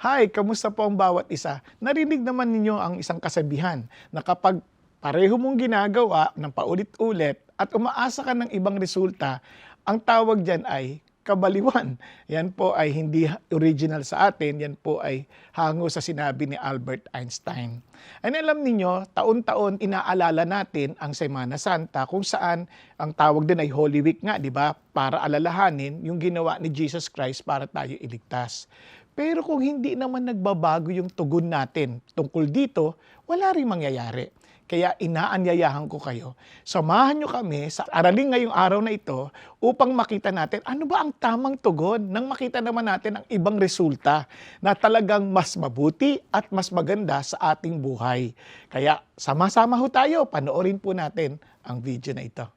Hi, kamusta po ang bawat isa? Narinig naman ninyo ang isang kasabihan na kapag pareho mong ginagawa ng paulit-ulit at umaasa ka ng ibang resulta, ang tawag dyan ay kabaliwan. Yan po ay hindi original sa atin, yan po ay hango sa sinabi ni Albert Einstein. And alam ninyo, taon-taon inaalala natin ang Semana Santa kung saan ang tawag din ay Holy Week nga, di ba? Para alalahanin yung ginawa ni Jesus Christ para tayo iligtas. Pero kung hindi naman nagbabago yung tugon natin tungkol dito, wala ring mangyayari. Kaya inaanyayahan ko kayo, samahan nyo kami sa aralin ngayong araw na ito upang makita natin ano ba ang tamang tugon nang makita naman natin ang ibang resulta na talagang mas mabuti at mas maganda sa ating buhay. Kaya sama-sama ho tayo, panoorin po natin ang video na ito.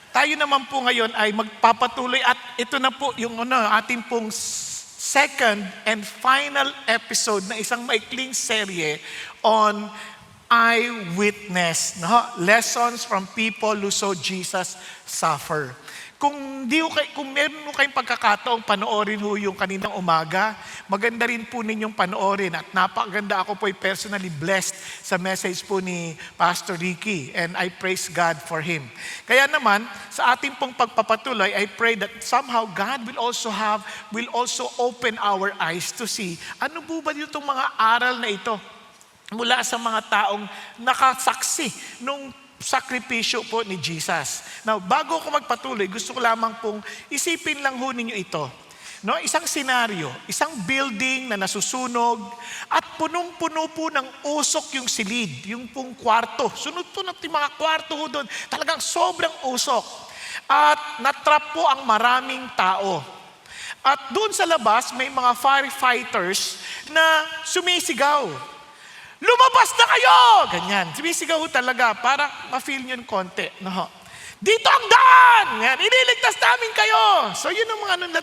Tayo naman po ngayon ay magpapatuloy at ito na po yung ating pong second and final episode na isang maikling serye on eyewitness, no? Lessons from people who saw Jesus suffer. Kung meron kayong pagkakataong panoorin ho yung kaninang umaga, maganda rin po ninyong panoorin at napakaganda, ako po ay personally blessed sa message po ni Pastor Ricky and I praise God for him. Kaya naman, sa ating pong pagpapatuloy, I pray that somehow God will also open our eyes to see ano po ba itong mga aral na ito mula sa mga taong nakasaksi nung sakripisyo po ni Jesus. Now, bago ako magpatuloy, gusto ko lamang pong isipin lang ho ninyo ito. No, isang senaryo, isang building na nasusunog at punong-puno po ng usok yung silid, yung pong kwarto. Sunod-sunod yung mga kwarto ho doon. Talagang sobrang usok. At natrap po ang maraming tao. At doon sa labas, may mga firefighters na sumisigaw. Lumabas na kayo! Ganyan. Sumisigaw talaga para ma-feel nyo yung konti. No? Dito ang daan! Yan. Iniligtas namin kayo! So yun ang mga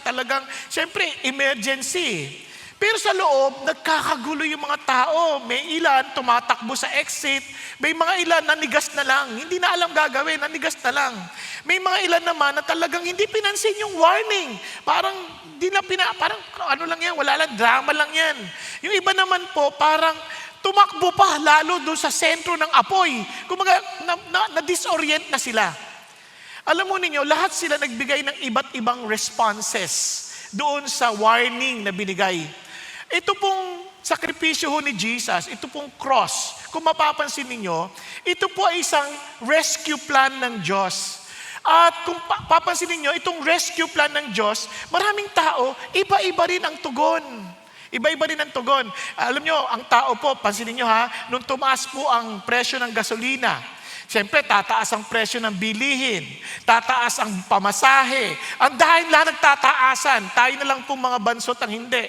talagang, syempre, emergency. Pero sa loob, nagkakagulo yung mga tao. May ilan tumatakbo sa exit. May mga ilan nanigas na lang. Hindi na alam gagawin, nanigas na lang. May mga ilan naman na talagang hindi pinansin yung warning. Parang ano lang yan, wala lang, drama lang yan. Yung iba naman po, parang tumakbo pa lalo doon sa sentro ng apoy. Kumaga, na-disorient na sila. Alam mo ninyo, lahat sila nagbigay ng iba't ibang responses doon sa warning na binigay. Ito pong sakripisyo ni Jesus, ito pong cross, kung mapapansin ninyo, ito po ay isang rescue plan ng Diyos. At kung papansin ninyo, itong rescue plan ng Diyos, maraming tao, iba-iba rin ang tugon. Iba-iba rin ang tugon. Alam nyo, ang tao po, pansinin nyo ha, nung tumaas po ang presyo ng gasolina, siyempre, tataas ang presyo ng bilihin, tataas ang pamasahe. Ang dahil lahat nagtataasan, tayo na lang po mga bansot ang hindi.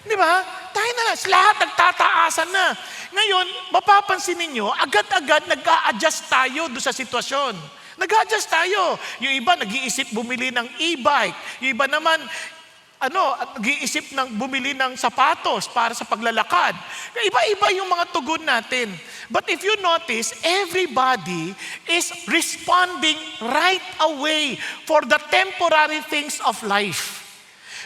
Di ba? Tayo na lang, lahat nagtataasan na. Ngayon, mapapansin ninyo, agad-agad nag-a-adjust tayo doon sa sitwasyon. Nag-a-adjust tayo. Yung iba, nag-iisip bumili ng e-bike. Yung iba naman, nag-iisip ng bumili ng sapatos para sa paglalakad. Iba-iba yung mga tugon natin. But if you notice, everybody is responding right away for the temporary things of life.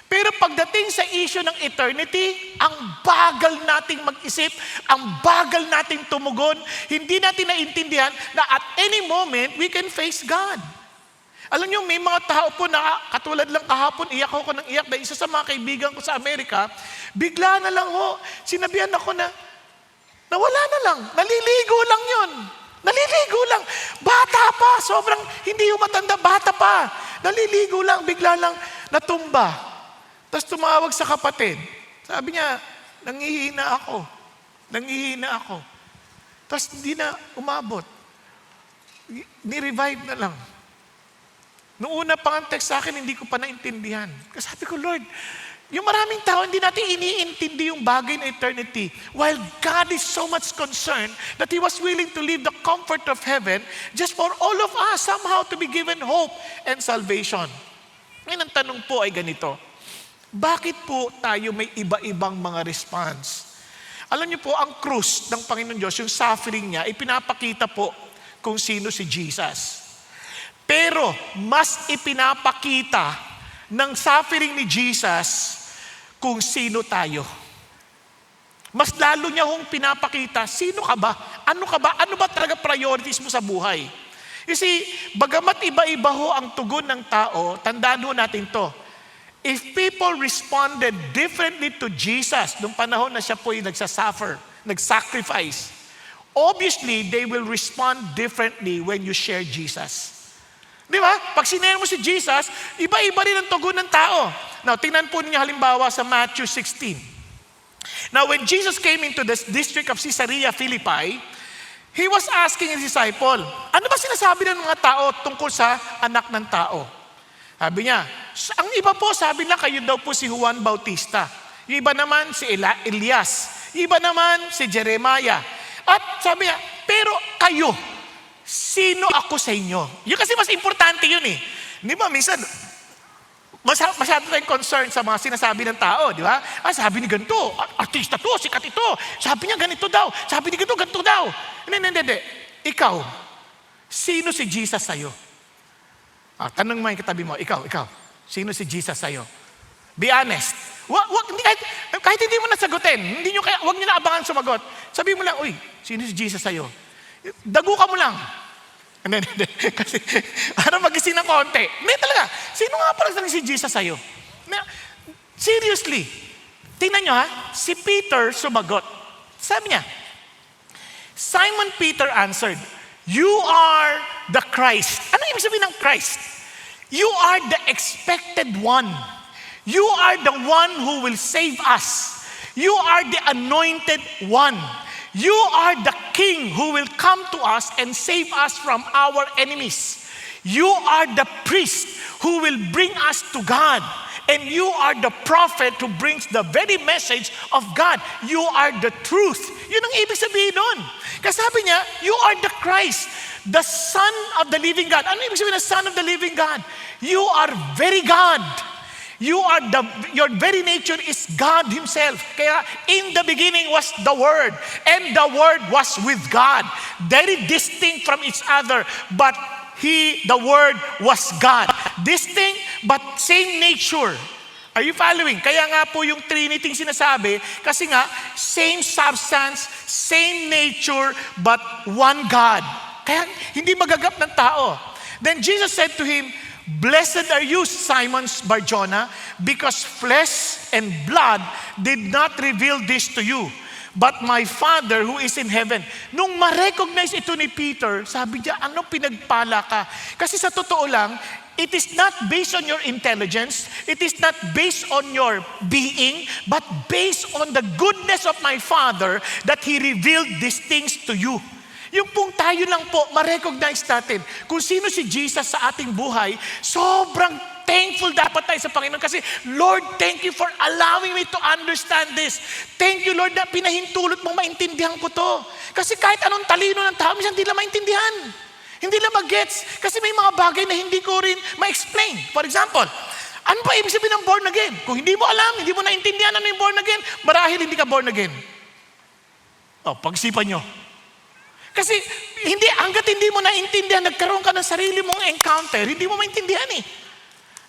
Pero pagdating sa issue ng eternity, ang bagal nating mag-isip, ang bagal nating tumugon, hindi natin naintindihan na at any moment, we can face God. Alam niyo, may mga tao po na katulad lang kahapon, iyak ako ng iyak dahil isa sa mga kaibigan ko sa Amerika, bigla na lang sinabihan ako na wala na lang, naliligo lang yun. Naliligo lang. Bata pa, sobrang hindi yung matanda, bata pa. Naliligo lang, bigla lang natumba. Tapos tumawag sa kapatid. Sabi niya, nangihina ako. Tapos hindi na umabot. Ni-revive na lang. Noong una pang text sa akin, hindi ko pa naintindihan. Kasi sabi ko, Lord, yung maraming tao, hindi natin iniintindi yung bagay ng eternity. While God is so much concerned that He was willing to leave the comfort of heaven just for all of us somehow to be given hope and salvation. Ngayon ang tanong po ay ganito. Bakit po tayo may iba-ibang mga response? Alam niyo po, ang krus ng Panginoon Diyos, yung suffering niya, ipinapakita po kung sino si Jesus. Pero mas ipinapakita ng suffering ni Jesus kung sino tayo. Mas lalo niya hong pinapakita, sino ka ba? Ano ka ba? Ano ba talaga priorities mo sa buhay? You see, bagamat iba-iba ho ang tugon ng tao, tandaan ho natin to. If people responded differently to Jesus nung panahon na siya po'y nagsasuffer, nag-sacrifice, obviously, they will respond differently when you share Jesus. Di ba? Pag sinare mo si Jesus, iba-iba rin ang tugon ng tao. Now, tingnan po ninyo halimbawa sa Matthew 16. Now, when Jesus came into the district of Caesarea Philippi, He was asking His disciple, ano ba sinasabi ng mga tao tungkol sa anak ng tao? Sabi niya, ang iba po, sabi na kayo daw po si Juan Bautista. Yung iba naman si Elias. Yung iba naman si Jeremiah. At sabi niya, pero kayo, sino ako sa inyo? Yun kasi mas importante yun eh. Di ba, minsan, masyado tayong concern sa mga sinasabi ng tao, di ba? Sabi ni ganito, artista to, sikat ito. Sabi niya ganito daw. Sabi ni ganito daw. Hindi. Ikaw, sino si Jesus sa'yo? Tanong mo yung katabi mo, ikaw, sino si Jesus sa'yo? Be honest. Kahit hindi mo nasagutin, wag niyo na abangan sumagot. Sabi mo lang, uy, sino si Jesus sa'yo? Dagu ka mo lang. Hindi. Kasi, para magising ng konti. Hindi talaga. Sino nga parang si Jesus sa'yo? Seriously. Tingnan nyo ha, si Peter sumagot. Sabi niya, Simon Peter answered, you are the Christ. Ano ibig sabihin ng Christ? You are the expected one. You are the one who will save us. You are the anointed one. You are the King who will come to us and save us from our enemies. You are the priest who will bring us to God. And you are the prophet who brings the very message of God. You are the truth. Yun ang ibig sabihin nun. Kasi sabi niya, you are the Christ, the Son of the living God. Ano ibig sabihin ng Son of the living God? You are very God. Your very nature is God Himself. Kaya in the beginning was the Word, and the Word was with God. Very distinct from each other, but the Word was God. Distinct, but same nature. Are you following? Kaya nga po yung Trinity sinasabi, kasi nga, same substance, same nature, but one God. Kaya hindi magagap ng tao. Then Jesus said to him, blessed are you, Simon Bar-Jonah, because flesh and blood did not reveal this to you, but my Father who is in heaven. Nung ma-recognize ito ni Peter, sabi niya, ano pinagpala ka? Kasi sa totoo lang, it is not based on your intelligence, it is not based on your being, but based on the goodness of my Father that He revealed these things to you. Yung pong tayo lang po, ma-recognize natin kung sino si Jesus sa ating buhay, sobrang thankful dapat tayo sa Panginoon kasi, Lord, thank you for allowing me to understand this. Thank you, Lord, na pinahintulot mong maintindihan ko to. Kasi kahit anong talino ng tao, minsan hindi lang maintindihan. Hindi lang mag-gets. Kasi may mga bagay na hindi ko rin ma-explain. For example, ano pa ibig sabihin ng born again? Kung hindi mo alam, hindi mo naintindihan ano yung born again, marahil hindi ka born again. Pag-isipan nyo. Kasi hanggat hindi mo naintindihan, nagkaroon ka ng sarili mong encounter, hindi mo maintindihan eh.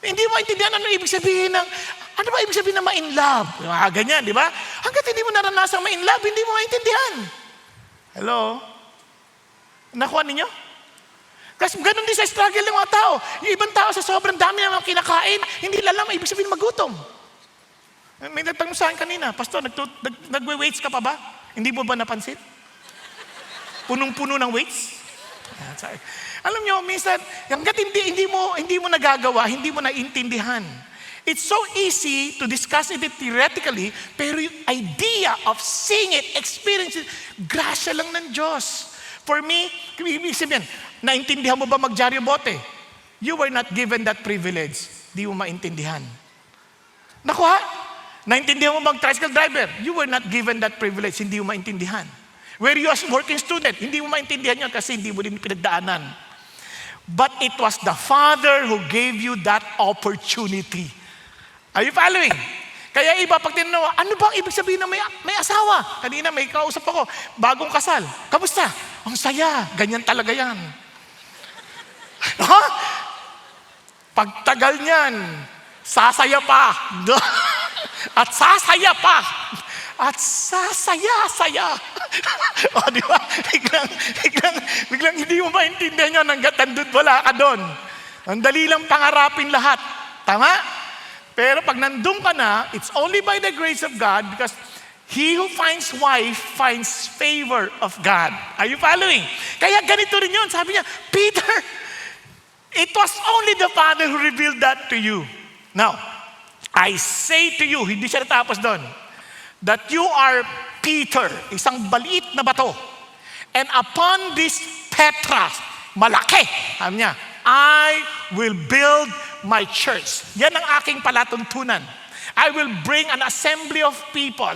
Hindi mo maintindihan ano ibig sabihin ano ba ibig sabihin na ma-in love? Ganyan, di ba? Hanggat hindi mo naranasang ma-in love, hindi mo maintindihan. Hello? Nakuha ninyo? Kasi ganun din sa struggle ng mga tao. Yung ibang tao sa sobrang dami ng mga kinakain, hindi alam ibig sabihin magutom. May nagtanong sa akin kanina, Pastor, nagwe-weights ka pa ba? Hindi mo ba napansin? Punong-puno ng weights. Alam nyo, minsan, hanggat hindi mo nagagawa, hindi mo naintindihan. It's so easy to discuss it theoretically, pero yung idea of seeing it, experiencing it, grasya lang ng Diyos. For me, ibig sabihin, naintindihan mo ba magdyaryo bote? You were not given that privilege. Di mo maintindihan. Nakuha? Naintindihan mo mag-tricycle driver? You were not given that privilege. Hindi mo maintindihan. Where you as working student, hindi mo maintindihan yun kasi hindi mo din pinagdaanan. But it was the Father who gave you that opportunity. Are you following? Kaya iba, pag tinanong, ano ba ibig sabihin na may asawa? Kanina may kausap ako, bagong kasal. Kamusta? Ang saya, ganyan talaga yan. Ha? Pagtagal niyan, sasaya pa. At sasaya pa. At sasaya-saya. O, di ba? Biglang hindi mo maintindihan yun hanggat nandun wala ka doon. Ang dali lang pangarapin lahat. Tama? Pero pag nandun ka na, it's only by the grace of God because he who finds wife finds favor of God. Are you following? Kaya ganito rin yun. Sabi niya, Peter, it was only the Father who revealed that to you. Now, I say to you, hindi siya natapos doon, that you are Peter, isang baliit na bato. And upon this Petra, malaki, sabi niya, I will build my church. Yan ang aking palatuntunan. I will bring an assembly of people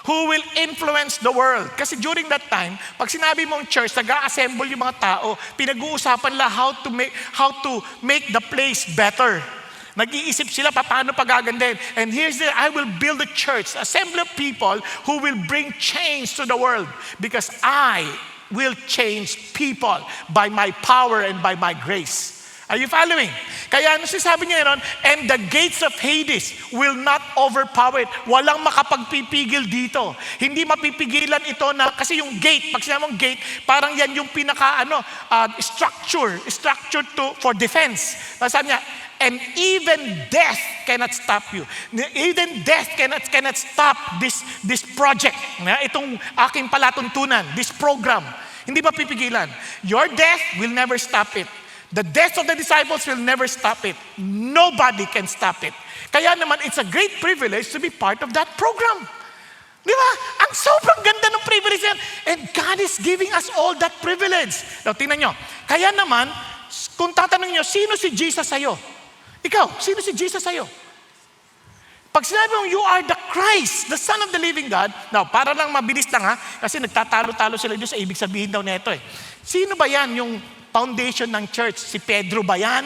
who will influence the world. Kasi during that time, pag sinabi mong church, nag-a-assemble yung mga tao, pinag-uusapan nila how to make the place better. Nag-iisip sila paano pagagandahin. And here's I will build a church, assembly of people who will bring change to the world because I will change people by my power and by my grace. Are you following? Kaya ano sinasabi niya ron? And the gates of Hades will not overpower it. Walang makapagpipigil dito. Hindi mapipigilan ito na, kasi yung gate, pag sinabi mong gate, parang yan yung pinaka, structure for defense. Sabi niya, and even death cannot stop you. Even death cannot stop this project. Itong aking palatuntunan, this program. Hindi mapipigilan. Your death will never stop it. The death of the disciples will never stop it. Nobody can stop it. Kaya naman, it's a great privilege to be part of that program. Di ba? Ang sobrang ganda ng privilege yan. And God is giving us all that privilege. Now, tingnan nyo. Kaya naman, kung tatanungin nyo, sino si Jesus sa'yo? Ikaw, sino si Jesus sa'yo? Pag sinabi mong, you are the Christ, the Son of the living God. Now, para lang mabilis lang ha, kasi nagtatalo-talo sila dito sa ibig sabihin daw nito eh. Sino ba yan yung foundation ng church? Si Pedro ba yan?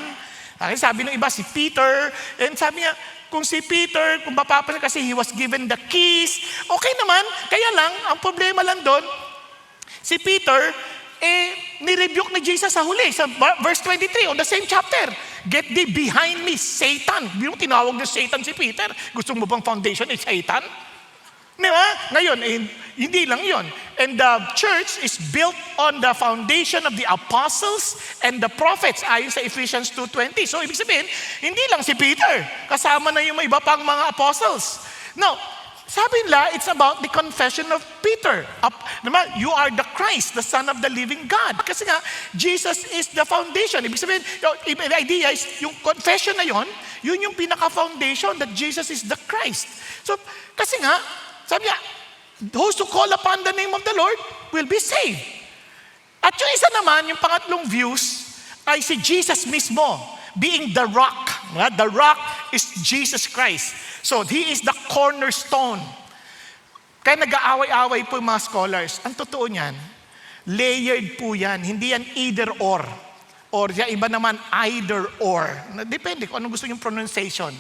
Sabi ng iba, si Peter. And sabi niya, kung si Peter, kung mapapansin kasi he was given the keys, okay naman. Kaya lang, ang problema lang doon, si Peter, nirebuke ni Jesus sa huli, sa verse 23, on the same chapter. Get thee behind me, Satan. Hindi mo tinawag na Satan si Peter. Gusto mo bang foundation ay Satan? Diba? Ngayon, hindi lang yon. And the church is built on the foundation of the apostles and the prophets, ayon sa Ephesians 2:20. So, ibig sabihin, hindi lang si Peter. Kasama na yung iba pang mga apostles. Now, sabi nila, it's about the confession of Peter. You are the Christ, the Son of the living God. Kasi nga, Jesus is the foundation. Ibig sabihin, the idea is, yung confession na yun yung pinaka-foundation that Jesus is the Christ. So, kasi nga, sabi niya, those who call upon the name of the Lord will be saved. At yung isa naman, yung pangatlong views, ay si Jesus mismo, being the rock. The rock is Jesus Christ. So, He is the cornerstone. Kaya nag-aaway-aaway po yung mga scholars. Ang totoo niyan, layered po yan. Hindi yan either or. Or yung iba naman, either or. Depende kung anong gusto yung pronunciation.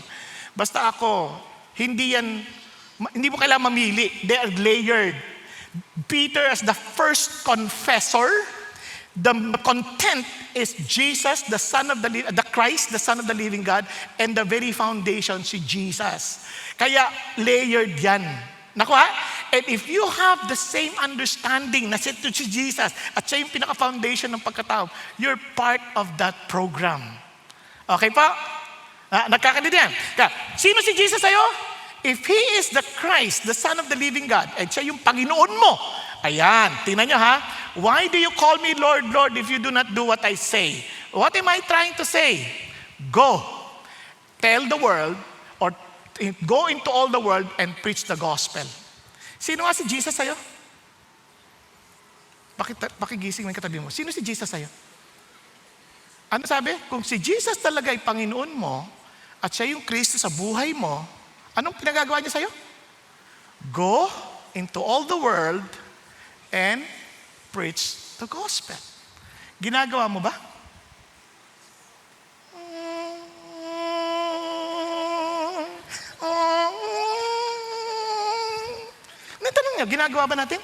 Basta ako, hindi mo kailangan mamili. They are layered. Peter as the first confessor, the content is Jesus, the Christ, the Son of the living God, and the very foundation si Jesus. Kaya layered yan. Nakuha? And if you have the same understanding na si Jesus at siya yung pinaka-foundation ng pagkatao, you're part of that program. Okay pa? Nagkakaintindihan? Sino si Jesus sa'yo? If He is the Christ, the Son of the living God, at siya yung Panginoon mo, ayan, tingnan nyo ha, why do you call me Lord, Lord, if you do not do what I say? What am I trying to say? Go, tell the world, or go into all the world and preach the gospel. Sino nga si Jesus sa'yo? Pakigising mo yung katabi mo. Sino si Jesus sa'yo? Ano sabi? Kung si Jesus talaga ay Panginoon mo, at siya yung Kristo sa buhay mo, anong pinagagawa niya sa'yo? Go into all the world and preach the gospel. Ginagawa mo ba? Natanong niya, ginagawa ba natin?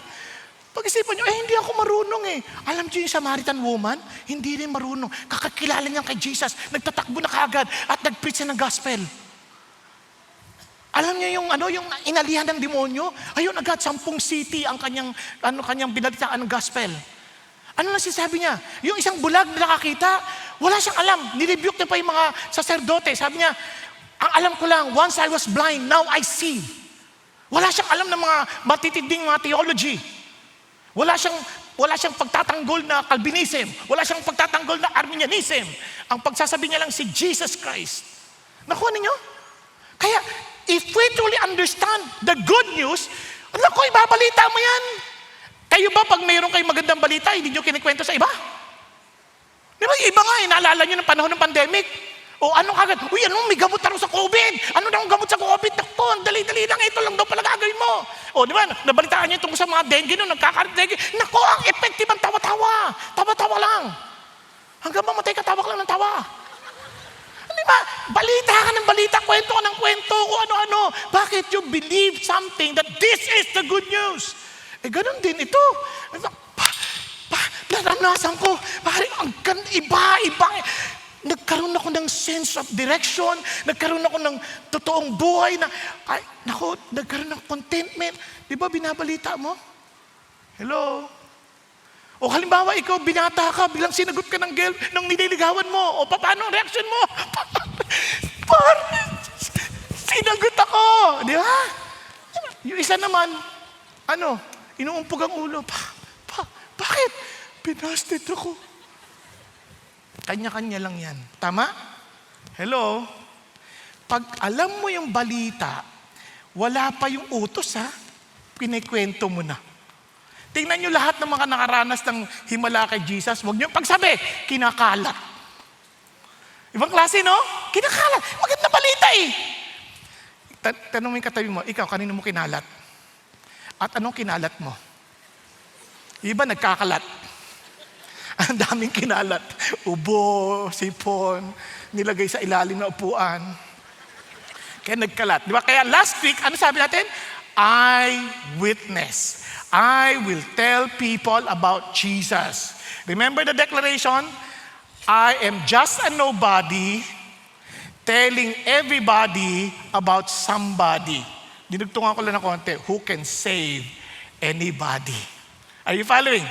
Pag-isipan nyo, hindi ako marunong eh. Alam nyo yung Samaritan woman, hindi rin marunong. Kakakilala niya kay Jesus, nagtatakbo na kaagad at nag-preach ng gospel. Alam niyo yung inalihan ng demonyo? Ayun agad, 10 city ang kanyang binalitaan ng gospel. Ano na sinasabi niya? Yung isang bulag na nakakita, wala siyang alam. Nirebuke niya pa yung mga saserdote. Sabi niya, ang alam ko lang, once I was blind, now I see. Wala siyang alam ng mga matitinding mga theology. Wala siyang pagtatanggol na Calvinism. Wala siyang pagtatanggol na Arminianism. Ang pagsasabi niya lang si Jesus Christ. Nakuha ninyo? Kaya, if we truly understand the good news, naku, ibabalita mo yan. Kayo ba, pag mayroon kayong magandang balita, hindi nyo kinikwento sa iba? Di ba, iba nga, naalala nyo ng panahon ng pandemic. O ano kagad? Uy, may gamot na sa COVID. Ano na ang gamot sa COVID? Naku, dali-dali lang, ito lang daw pala gagawin mo. O, di ba, nabalitaan nyo tungkol sa mga dengue nung nagkakaroon-dengue. Naku, ang effective ang tawa-tawa. Tawa-tawa lang. Hanggang mamatay ka, tawa ka lang ng tawa. Di ba? Balita ka ng balita, kwento ka ng kwento, kung ano-ano. Bakit you believe something that this is the good news? Ganun din ito. Naranasan ko, parang iba. Nagkaroon ako ng sense of direction, nagkaroon ako ng totoong buhay na, nagkaroon ng contentment. Di ba binabalita mo? Hello? O halimbawa, ikaw, binata ka, bilang sinagot ka ng girl, nung nililigawan mo, o paano ang reaction mo? Sinagot ako, di ba? Yung isa naman, inuumpog ang ulo. Bakit? Binasted ako. Kanya-kanya lang yan. Tama? Hello? Pag alam mo yung balita, wala pa yung utos ha, pinikwento mo na. Tingnan nyo lahat ng mga nakaranas ng himala kay Jesus, huwag nyo pagsabi, kinakalat. Ibang klase, no? Kinakalat. Maganda balita eh. Tanong mo yung katabi mo, ikaw, kanino mo kinalat? At anong kinalat mo? Iba nagkakalat. Ang daming kinalat. Ubo, sipon, nilagay sa ilalim na upuan. Kaya nagkalat. Di ba? Kaya last week, ano sabi natin? Eyewitness. I will tell people about Jesus. Remember the declaration? I am just a nobody telling everybody about somebody. Dinugtungan ko lang ng konti. Who can save anybody? Are you following?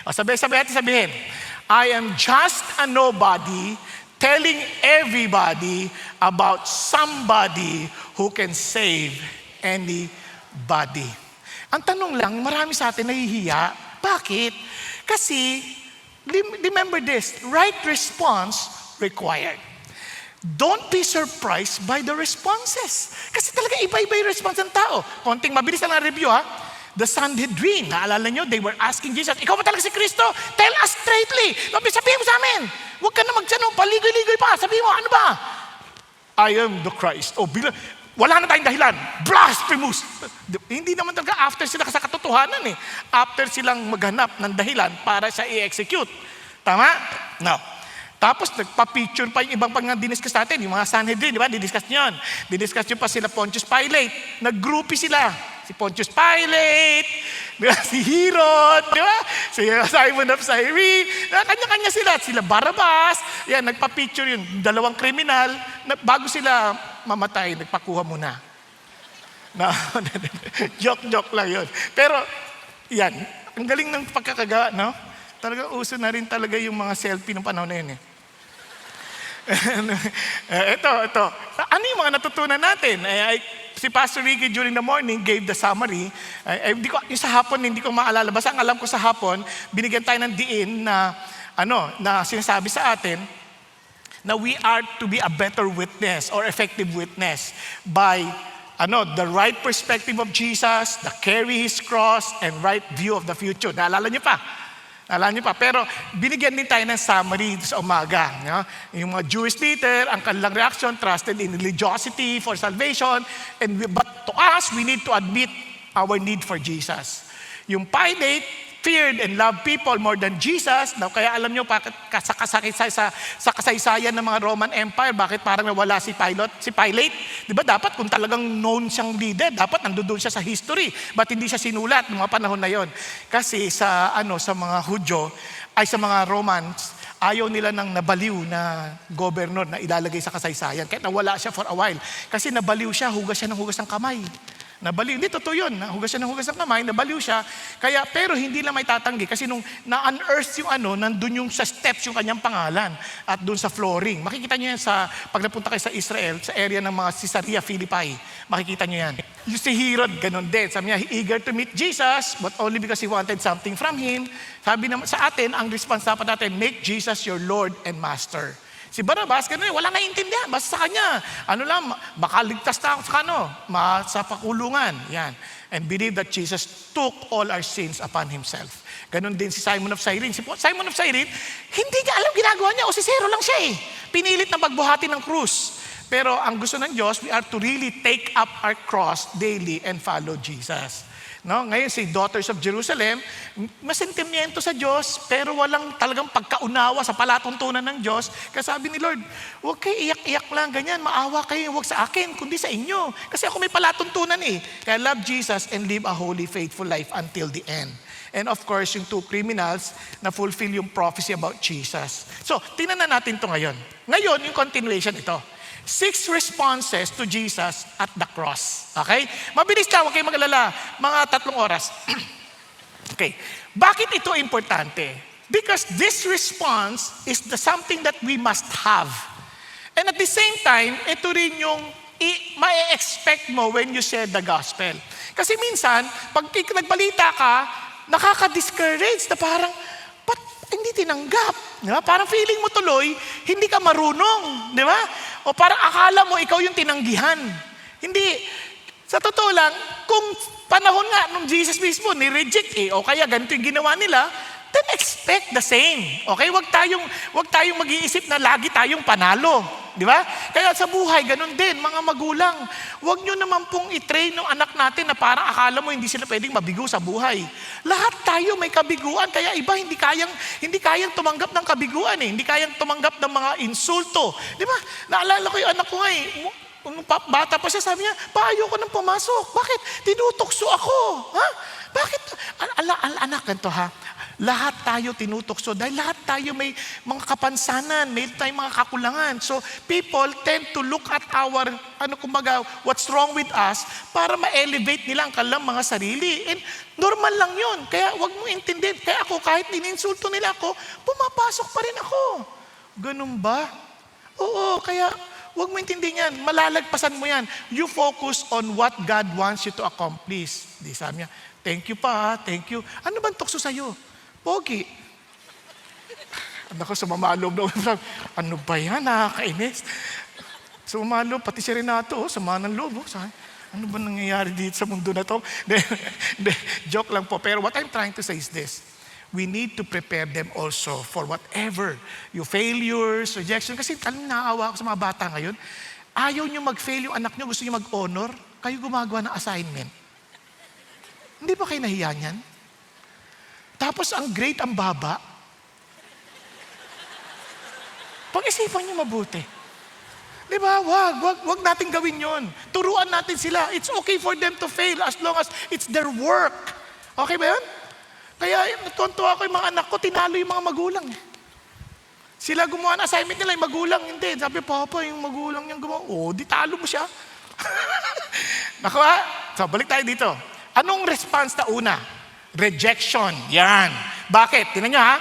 O sabihin. I am just a nobody telling everybody about somebody who can save anybody. Ang tanong lang, marami sa atin nahihiya. Bakit? Kasi, remember this, right response required. Don't be surprised by the responses. Kasi talaga iba-iba yung response ng tao. Konting mabilis lang ang review ha. The Sanhedrin, naalala nyo, they were asking Jesus, ikaw ba talaga si Kristo? Tell us straightly. Sabihin mo sa amin. Huwag ka na paligoy-ligoy pa. Sabihin mo, ano ba? I am the Christ. Wala na tayong dahilan. Blasphemous. Hindi naman talaga after sila sa katotohanan eh. After silang maghanap ng dahilan para siya i-execute. Tama? No. Tapos nagpa-picture pa yung ibang pang diniscuss natin, yung mga Sanhedrin, di ba? Didiscuss nyo yun. Didiscuss nyo pa sila Pontius Pilate. Nag-groupie sila. Si Pontius Pilate, di ba? Si Herod, di ba? Si Simon of Cyrene. Kanya-kanya sila. Sila Barabas. Yan, nagpa-picture yun. Dalawang kriminal. Bago sila mamatay, nagpakuha muna. Joke lang yun. Pero, yan. Ang galing ng pagkakagawa, no? Talaga uso na rin talaga yung mga selfie ng panahon na yun eh. Ito. Ano yung mga natutunan natin? Si Pastor Ricky during the morning gave the summary. Yung sa hapon, hindi ko maalala. Basta ang alam ko sa hapon, binigyan tayo ng diin na, na sinasabi sa atin na we are to be a better witness or effective witness by the right perspective of Jesus, the carry His cross, and right view of the future. Naalala niyo pa? Pero binigyan din tayo ng summary sa umaga. No? Yung mga Jewish leader, ang kanilang reaction, trusted in religiosity for salvation. But to us, we need to admit our need for Jesus. Yung Pilate, feared and loved people more than Jesus. Now, kaya alam nyo, bakit sa kasaysayan ng mga Roman Empire, bakit parang nawala si Pilate? Di ba dapat kung talagang known siyang leader, dapat nandoon siya sa history. Ba't hindi siya sinulat ng mga panahon na yon? Kasi sa mga Hudyo, ay sa mga Romans, ayaw nila ng nabaliw na governor na ilalagay sa kasaysayan. Kaya nawala siya for a while. Kasi nabaliw siya, hugas siya ng hugas ng kamay. Nabaliw. Hindi, totoo yun. Hugas siya ng hugas ng kamay, nabaliw siya. Kaya, pero hindi lang may tatanggi. Kasi nung na-unearth yung nandun yung sa steps yung kanyang pangalan. At dun sa flooring. Makikita nyo yan pag napunta kayo sa Israel, sa area ng mga Caesarea Philippi. Makikita nyo yan. You see Herod, ganun din. Sabi niya, eager to meet Jesus, but only because he wanted something from him. Sabi naman sa atin, ang response dapat natin, make Jesus your Lord and Master. Si Barabas, ganun, wala naiintindihan. Basta sa kanya, makaligtas na ako sa pakulungan. Yan. And believe that Jesus took all our sins upon himself. Ganun din si Simon of Cyrene. Si Simon of Cyrene, hindi niya alam ginagawa niya, o si zero lang siya eh. Pinilit na magbuhati ng krus. Pero ang gusto ng Diyos, we are to really take up our cross daily and follow Jesus. No? Ngayon si Daughters of Jerusalem, masentimiento sa Diyos, pero walang talagang pagkaunawa sa palatuntunan ng Diyos. Kaya sabi ni Lord, huwag kayo iyak-iyak lang, ganyan, maawa kayo, huwag sa akin, kundi sa inyo. Kasi ako may palatuntunan eh. Kaya love Jesus and live a holy, faithful life until the end. And of course, yung 2 criminals na fulfill yung prophecy about Jesus. So, tingnan na natin to ngayon. Ngayon, yung continuation ito. 6 responses to Jesus at the cross. Okay? Mabilis lang, huwag kayong mag-alala. Mga 3 oras. Okay. Bakit ito importante? Because this response is something that we must have. And at the same time, ito rin yung ma-expect mo when you share the gospel. Kasi minsan, pag nagbalita ka, nakaka-discourage na parang, ba't hindi tinanggap? Diba? Parang feeling mo tuloy, hindi ka marunong. Di ba? O parang akala mo ikaw yung tinanggihan. Hindi. Sa totoo lang, kung panahon nga nung Jesus mismo ni-reject o kaya ganito yung ginawa nila, then expect the same. Okay? Wag tayong mag-iisip na lagi tayong panalo. Di ba? Kaya sa buhay, ganun din, mga magulang. Huwag nyo naman pong i-train ng anak natin na parang akala mo hindi sila pwedeng mabigo sa buhay. Lahat tayo may kabiguan, kaya iba hindi kayang tumanggap ng kabiguan eh. Hindi kayang tumanggap ng mga insulto. Di ba? Naalala ko yung anak ko nga bata pa siya, sabi niya, ayoko nang pumasok. Bakit? Tinutokso ako. Ha? Bakit? Anak, ganito ha. Lahat tayo tinutukso dahil lahat tayo may mga kapansanan, may tayong mga kakulangan. So people tend to look at our, what's wrong with us para ma-elevate nila ang kanilang mga sarili. And normal lang yun. Kaya wag mo intindihin. Kaya ako, kahit ininsulto nila ako, pumapasok pa rin ako. Ganun ba? Oo, kaya wag mo intindihin yan. Malalagpasan mo yan. You focus on what God wants you to accomplish. Di sabi niya, thank you pa, thank you. Ano bang tukso sa'yo? Pogi. Ako, sumamaloob na. Ano ba yan? Nakakainis. Sumamaloob, pati si Renato, sama ng loob. Ano ba nangyayari dito sa mundo na to? Joke lang po. Pero what I'm trying to say is this. We need to prepare them also for whatever. Your failures, rejection. Kasi talagang naawa ako sa mga bata ngayon. Ayaw nyo mag-fail yung anak nyo, gusto nyo mag-honor. Kayo gumagawa ng assignment. Hindi ba kayo nahiya niyan? Tapos ang grade ang baba. Pag-isipan niyo mabuti. Di ba? Wag natin gawin yon. Turuan natin sila. It's okay for them to fail as long as it's their work. Okay ba yun? Kaya natuwa ko yung mga anak ko, tinalo yung mga magulang. Sila gumawa ng assignment nila, yung magulang hindi. Sabi, Papa, yung magulang niyang gumawa. Di talo mo siya. Naku ha? So, balik tayo dito. Anong response na una? Rejection. Yan. Bakit? Tingnan nyo ha.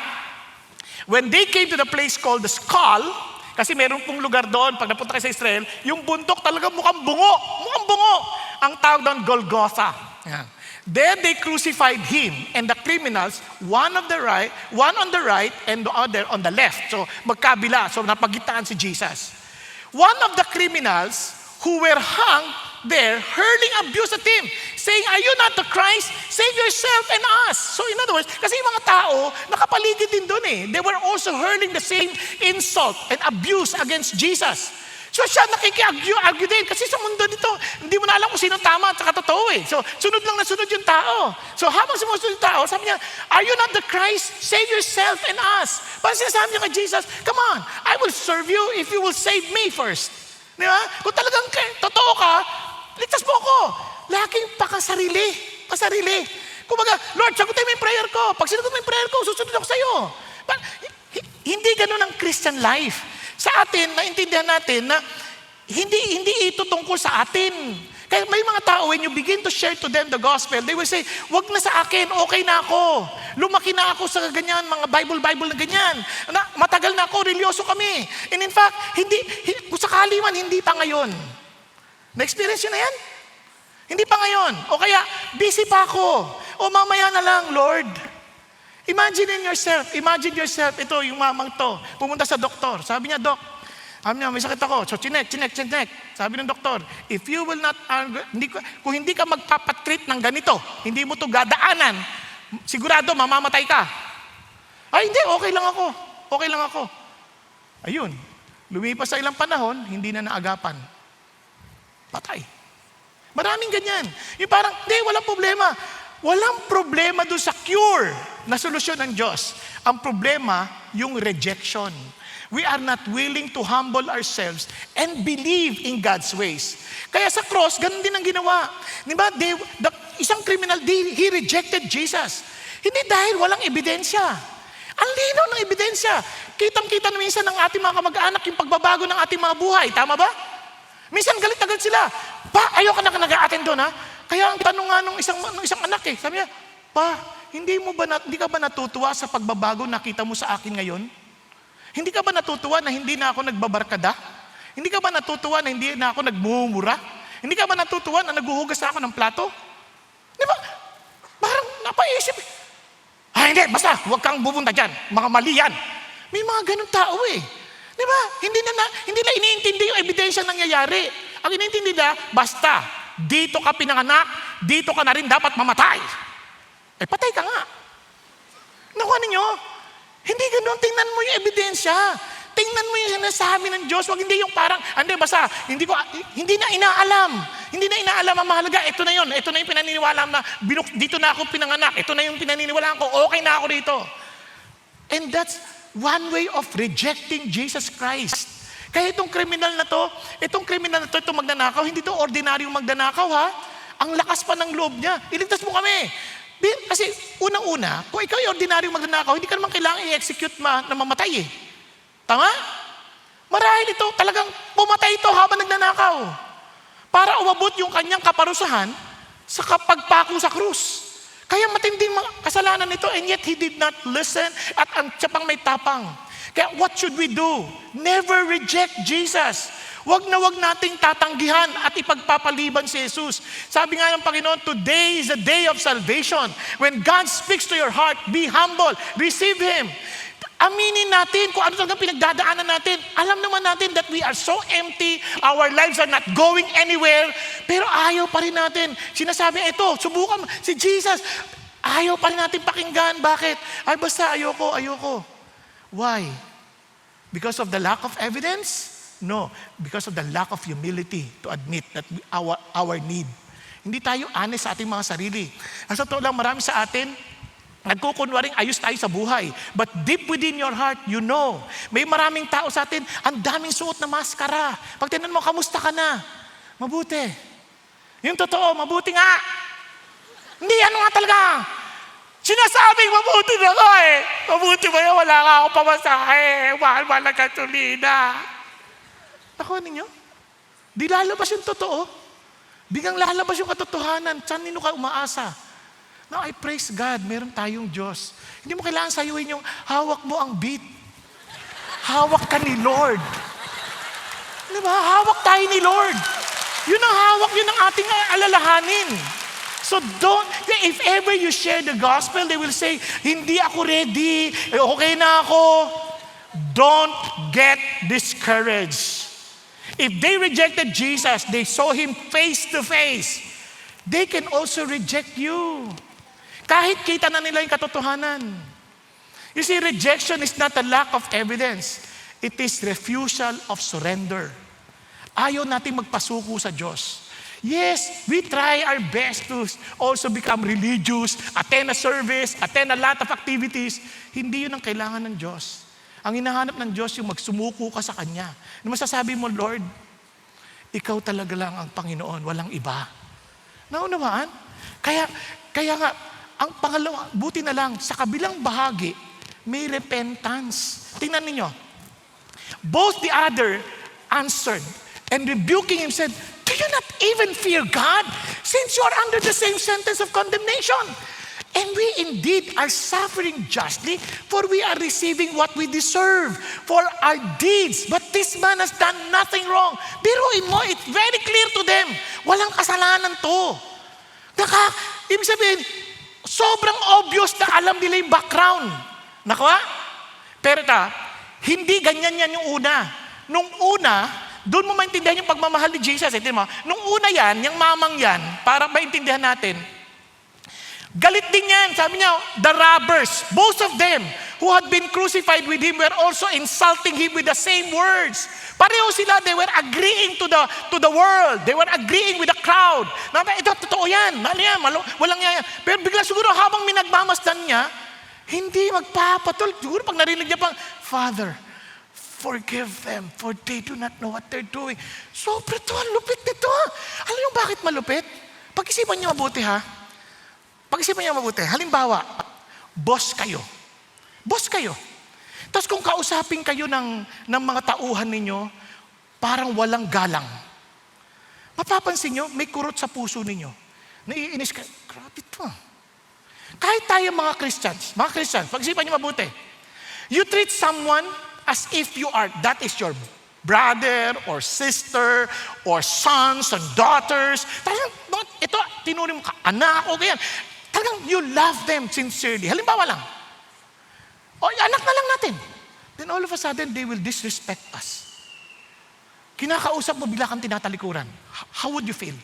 When they came to the place called the skull, kasi meron pong lugar doon, pag napunta kayo sa Israel, yung bundok talaga mukhang bungo. Mukhang bungo. Ang tawag doon, Golgotha. Yan. There they crucified him and the criminals, one on the right and the other on the left. So magkabila. So napagitaan si Jesus. One of the criminals who were hung there, hurling abuse at him, saying, "Are you not the Christ? Save yourself and us." So in other words, kasi yung mga tao, nakapaligid din doon eh. They were also hurling the same insult and abuse against Jesus. So siya nakiki-argue din kasi sa mundo nito, hindi mo na alam kung sino tama at saka totoo eh. So sunod lang na sunod yung tao. So habang sumusunod yung tao, sabi niya, are you not the Christ? Save yourself and us. Parang sinasabi niya kay Jesus, come on, I will serve you if you will save me first. Di ba? Kung talagang totoo ka, ligtas mo ako. Laging pasarili. Kumbaga, Lord, sagutin mo yung prayer ko. Pag sinagot mo yung prayer ko, susunod ako sa'yo. Hindi ganun ang Christian life. Sa atin, naintindihan natin na hindi ito tungkol sa atin. Kaya may mga tao, when you begin to share to them the gospel, they will say, wag na sa akin, okay na ako. Lumaki na ako sa ganyan, mga Bible na ganyan. Matagal na ako, religyoso kami. And in fact, kung sakali man, hindi pa ngayon. Na-experience yun na yan? Hindi pa ngayon. O kaya, busy pa ako. O mamaya na lang, Lord. Imagine yourself, ito, yung mamang to, pumunta sa doktor. Sabi niya, Dok, may sakit ako. So, chinek. Sabi ng doktor, if you will not, kung hindi ka magpapatreat ng ganito, hindi mo to gadaanan, sigurado, mamamatay ka. Ay, hindi, okay lang ako. Ayun, lumipas sa ilang panahon, hindi na naagapan. Patay. Maraming ganyan. Yung parang, hindi, walang problema. Walang problema doon sa cure na solusyon ng Diyos. Ang problema, yung rejection. We are not willing to humble ourselves and believe in God's ways. Kaya sa cross, ganun din ang ginawa. Diba? Isang criminal, he rejected Jesus. Hindi dahil walang ebidensya. Ang linaw ng ebidensya. Kitang-kita na minsan ng ating mga kamag-anak yung pagbabago ng ating mga buhay. Tama ba? Minsan galit sila. Pa, ayoko na nag-a-attend doon ha. Kaya ang tanong nga nung isang anak sabi niya, Pa, hindi ka ba natutuwa sa pagbabago nakita mo sa akin ngayon? Hindi ka ba natutuwa na hindi na ako nagbabarkada? Hindi ka ba natutuwa na hindi na ako nagmumura? Hindi ka ba natutuwa na naghuhugas na ako ng plato? Di ba? Parang napaisip. Hindi, basta, huwag kang bubunta dyan. Mga mali yan. May mga ganun tao Di ba? Hindi na iniintindi yung ebidensya nangyayari. Ang iniintindi na, basta, dito ka pinanganak, dito ka na rin dapat mamatay. Patay ka nga. Nakuha ninyo? Hindi ganun. Tingnan mo yung ebidensya. Tingnan mo yung sinasabi ng Diyos. Wag hindi yung parang, basta, hindi na inaalam. Hindi na inaalam ang mahalaga. Ito na yun. Ito na yung pinaniniwala na dito na ako pinanganak. Ito na yung pinaniniwalaan ko. Okay na ako dito. And that's one way of rejecting Jesus Christ. Kaya itong kriminal na to, itong magnanakaw, hindi to ordinaryong magnanakaw ha. Ang lakas pa ng loob niya. Iligtas mo kami. Kasi unang-una, kung ikaw ay ordinaryong magnanakaw, hindi ka naman kailangan i-execute na mamatay Tama? Marahil ito, talagang pumatay ito habang nagnanakaw. Para umabot yung kanyang kaparusahan sa pagpako sa krus. Kaya matinding kasalanan nito and yet he did not listen at ang tsapang may tapang. Kaya what should we do? Never reject Jesus. Wag nating tatanggihan at ipagpapaliban si Jesus. Sabi nga ng Panginoon, today is a day of salvation. When God speaks to your heart, be humble, receive Him. Aminin natin kung ano talagang pinagdadaanan natin. Alam naman natin that we are so empty, our lives are not going anywhere, pero ayaw pa rin natin. Sinasabi, subukan si Jesus. Ayaw pa rin natin pakinggan. Bakit? Basta ayoko. Why? Because of the lack of evidence? No. Because of the lack of humility to admit that our need. Hindi tayo honest sa ating mga sarili. Sa totoo lang, marami sa atin, nagkukunwaring ayos tayo sa buhay. But deep within your heart, you know. May maraming tao sa atin, ang daming suot na maskara. Pag tinanong mo, kamusta ka na? Mabuti. Yung totoo, mabuti nga. Hindi, nga talaga. Sinasabing mabuti na ka Mabuti ba yan? Wala ka akong pamasahe. Mahal na gasolina. Nakuha ninyo? Di lalabas yung totoo. Biglang lalabas yung katotohanan. Saan nino ka umaasa? Now, I praise God, meron tayong Diyos. Hindi mo kailangan sayuin yung hawak mo ang beat. Hawak ka ni Lord. Di ba? Hawak tayo ni Lord. Yun ang hawak, yun ang ating alalahanin. So if ever you share the gospel, they will say, hindi ako ready, okay na ako. Don't get discouraged. If they rejected Jesus, they saw Him face to face. They can also reject you. Kahit kita na nila yung katotohanan. You see, rejection is not a lack of evidence. It is refusal of surrender. ayaw natin magpasuko sa Diyos. Yes, we try our best to also become religious, attend a service, attend a lot of activities. Hindi yun ang kailangan ng Diyos. Ang hinahanap ng Diyos yung magsumuko ka sa Kanya. Na masasabi mo, Lord, Ikaw talaga lang ang Panginoon, walang iba. Naunawaan? Kaya nga, ang pangalawa, buti na lang, sa kabilang bahagi, may repentance. Tingnan ninyo. Both the other answered and rebuking him said, do you not even fear God since you are under the same sentence of condemnation? And we indeed are suffering justly, for we are receiving what we deserve for our deeds. But this man has done nothing wrong. Biruin mo, it's very clear to them. Walang kasalanan to. Ibig sabihin, sobrang obvious na alam nila yung background. Nakuha? Pero hindi ganyan yan yung una. Nung una, doon mo maintindihan yung pagmamahal ni Jesus. Mo, nung una yan, yung mamang yan, para maintindihan natin, galit din yan. Sabi niya, the robbers, both of them, who had been crucified with him, were also insulting him with the same words. Pareho sila, they were agreeing to the world. They were agreeing with the crowd. Ito, totoo yan. Walang yan. Pero bigla siguro habang minagmamasdan niya, hindi magpapatol. Siguro pag narinig niya pang, Father, forgive them, for they do not know what they're doing. Sobra to, ang lupit nito. Alam niyo bakit malupit? Pag-isipan niyo mabuti ha. Pag-isipan niyo mabuti. Halimbawa, boss kayo. Boss kayo. Tapos kung kausapin kayo ng mga tauhan ninyo, parang walang galang. Mapapansin niyo, may kurot sa puso ninyo. Naiinis ka, grabe to. Kahit tayo mga Christians, pag-isipan niyo mabuti. You treat someone as if that is your brother or sister or sons and daughters. Talagang, ito, tinuring mo ka, anak o ganyan. Talagang you love them sincerely. Halimbawa lang, anak na lang natin. Then all of a sudden, they will disrespect us. Kinakausap mo, bigla kang tinatalikuran. How would you feel?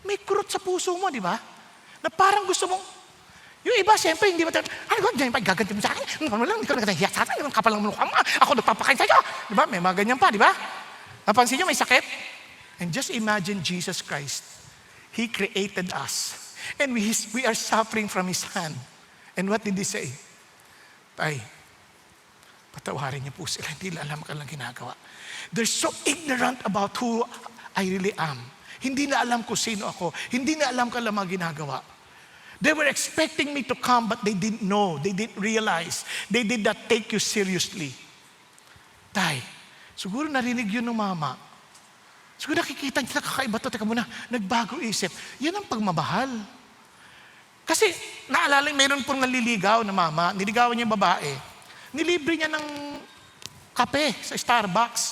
May kurot sa puso mo, di ba? Na parang gusto mong, yung iba, siyempre, hindi ba tayo, gaganti mo sa akin, hindi ka nagkatahiya sa akin, kapal lang mo, ako nagpapakain sa'yo. Di ba? May mga ganyan pa, di ba? Napansin nyo, may sakit. And just imagine Jesus Christ. He created us. And we are suffering from His hand. And what did He say? Tay, patawarin niyo po sila, hindi alam ka lang ginagawa. They're so ignorant about who I really am. Hindi na alam ko sino ako. Hindi na alam ka lang mga ginagawa. They were expecting me to come, but they didn't know. They didn't realize. They did not take you seriously. Tay, siguro narinig yun ng mama. Siguro nakikita niya, kakaiba to, teka muna, nagbago isip. Yan ang pagmamahal. Kasi, naalala, mayroon pong naliligaw na mama, niligawan niya yung babae. Nilibre niya ng kape sa Starbucks,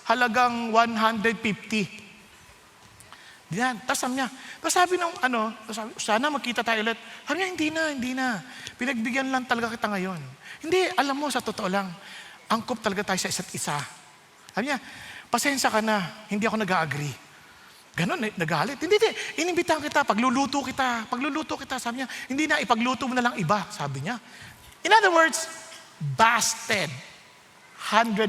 halagang 150. Diyan, tapos sabi ng sana magkita tayo ulit. Sabi niya, hindi na. Pinagbigyan lang talaga kita ngayon. Hindi, alam mo, sa totoo lang, angkop talaga tayo sa isa't isa. Sabi niya, pasensya ka na, hindi ako nag-agree. Ganon, nagalit. Hindi, inimbitahan kita, pagluluto kita. Sabi niya, hindi na, ipagluto mo na lang iba, sabi niya. In other words, busted. 100%.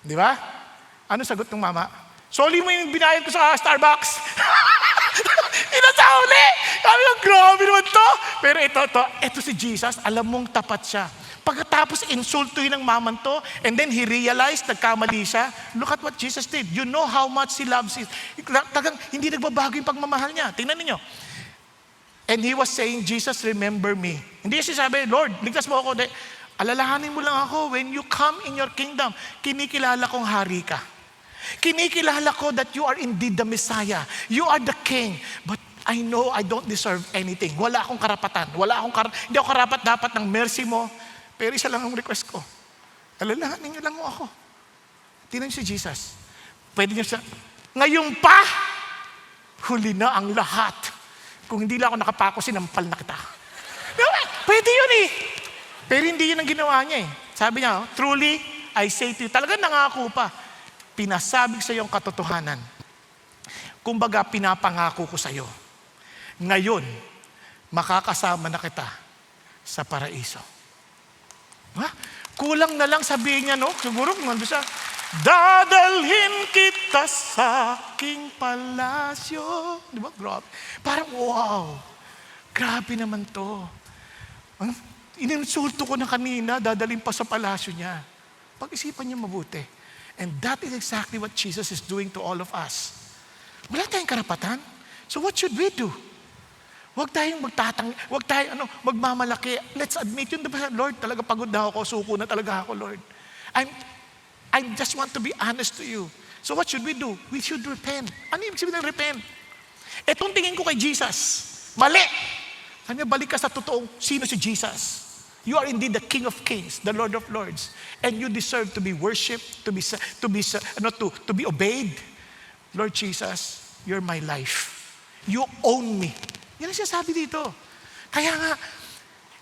Di ba? Ano sagot ng mama? Soli mo yung binayad ko sa Starbucks. Inasauli! Sabi ko, grabe naman to. Pero ito si Jesus, alam mong tapat siya. Pagkatapos insultuhin ng maman to, and then he realized, nagkamali siya. Look at what Jesus did. You know how much He loves it. Tagang hindi nagbabago yung pagmamahal niya. Tingnan niyo. And He was saying, Jesus, remember me. Hindi siya sabi, Lord, ligtas mo ako. Alalahanin mo lang ako, when you come in your kingdom, kinikilala kong hari ka. Kinikilala ko that you are indeed the Messiah. You are the King. But I know I don't deserve anything. Wala akong karapatan. Hindi ako karapat-dapat ng mercy mo. Pero isa lang ang request ko. Alalahanin niyo lang mo ako. Tingnan niyo si Jesus. Pwede niyo siya, ngayon pa, huli na ang lahat. Kung hindi lang ako nakapako, sinampal na kita. Pwede yun eh. Pero hindi yun ang ginawa niya eh. Sabi niya, truly, I say to you, talagang nangako pa. Pinasabig sa iyong katotohanan. Kumbaga, pinapangako ko sa iyo. Ngayon, makakasama na kita sa paraiso. Ha? Kulang na lang sabihin niya, no? Siguro, nandun siya, Dadalhin kita sa aking palasyo. Di ba? Grabe. Parang wow. Grabe naman to. Ininsulto ko na kanina, dadalhin pa sa palasyo niya. Pag-isipan niyo mabuti. And that is exactly what Jesus is doing to all of us. Wala tayong karapatan. So what should we do? Huwag tayong magmamalaki. Let's admit yun, diba, Lord, talaga pagod na ako, suko na talaga ako, Lord. I just want to be honest to you. So what should we do? We should repent. Ano yung sabihin ng repent? Etong tingin ko kay Jesus, mali. Sabi niya, balik ka sa totoong sino si Jesus. You are indeed the King of Kings, the Lord of Lords, and you deserve to be worshipped, to be obeyed. Lord Jesus, you're my life. You own me. Yan ang sinasabi dito. Kaya nga,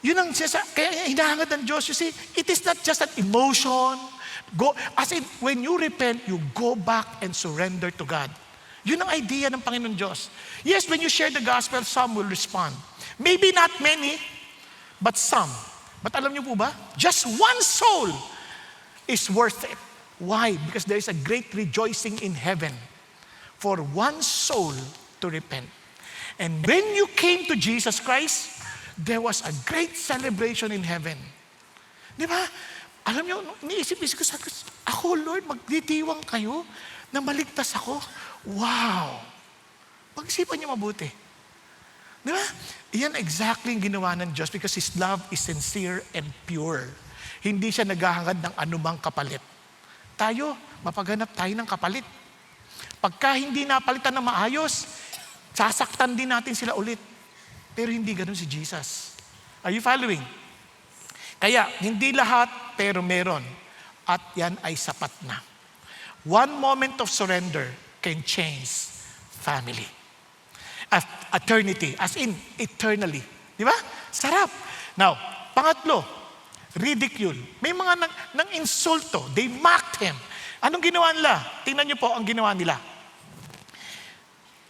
yun ang kaya hinahangad ng Diyos. You see, it is not just an emotion. As in, when you repent, you go back and surrender to God. Yun ang idea ng Panginoon Diyos. Yes, when you share the gospel, some will respond. Maybe not many, but some. But alam niyo po ba? Just one soul is worth it. Why? Because there is a great rejoicing in heaven for one soul to repent. And when you came to Jesus Christ, there was a great celebration in heaven. Di ba? Alam niyo, niisip-isip ko, ako Lord, magditiwang kayo na maligtas ako. Wow! Pag-isipan niyo mabuti. Di ba? Iyan exactly yung ginawa ng Diyos because His love is sincere and pure. Hindi siya naghahangad ng anumang kapalit. Tayo, mapaghanap tayo ng kapalit. Pagka hindi napalitan ng maayos, sasaktan din natin sila ulit. Pero hindi ganun si Jesus. Are you following? Kaya, hindi lahat, pero meron. At yan ay sapat na. One moment of surrender can change family. Eternity, as in eternally. Di ba? Sarap. Now, pangatlo, ridicule. May mga nang insulto. They mocked Him. Anong ginawa nila? Tingnan niyo po ang ginawa nila.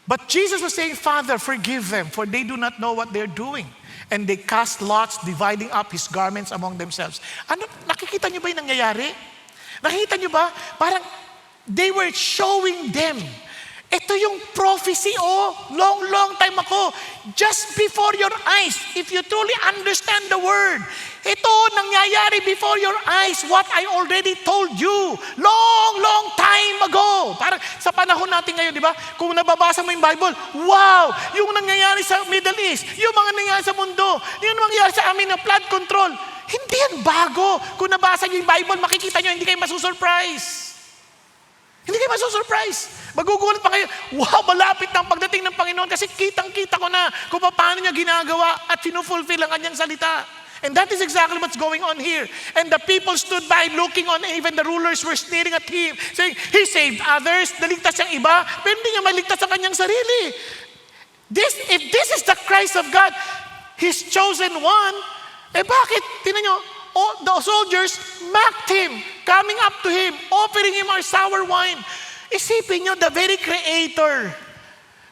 But Jesus was saying, Father, forgive them, for they do not know what they're doing. And they cast lots, dividing up His garments among themselves. Ano, nakikita niyo ba yung nangyayari? Nakikita niyo ba? Parang they were showing them. Ito yung prophecy, long time ago. Just before your eyes, if you truly understand the word, ito nangyayari before your eyes, what I already told you, long time ago. Parang sa panahon natin ngayon, di ba? Kung nababasa mo yung Bible, wow! Yung nangyayari sa Middle East, yung mga nangyayari sa mundo, yung nangyayari sa amin ng flood control, hindi yan bago. Kung nabasa niyo yung Bible, makikita niyo, hindi kayo masusurprise. Hindi kayo masusurprise. Magugulat pa kayo, wow, malapit na ang pagdating ng Panginoon kasi kitang-kita ko na kung paano niya ginagawa at sinufulfill ang kanyang salita. And that is exactly what's going on here. And the people stood by looking on, even the rulers were sneering at Him, saying, He saved others, naligtas ang iba, pero hindi niya maligtas ang kanyang sarili. If this is the Christ of God, His chosen one, bakit? Tingnan niyo, the soldiers mocked Him, coming up to Him, offering Him our sour wine. Isipin niyo, the very Creator,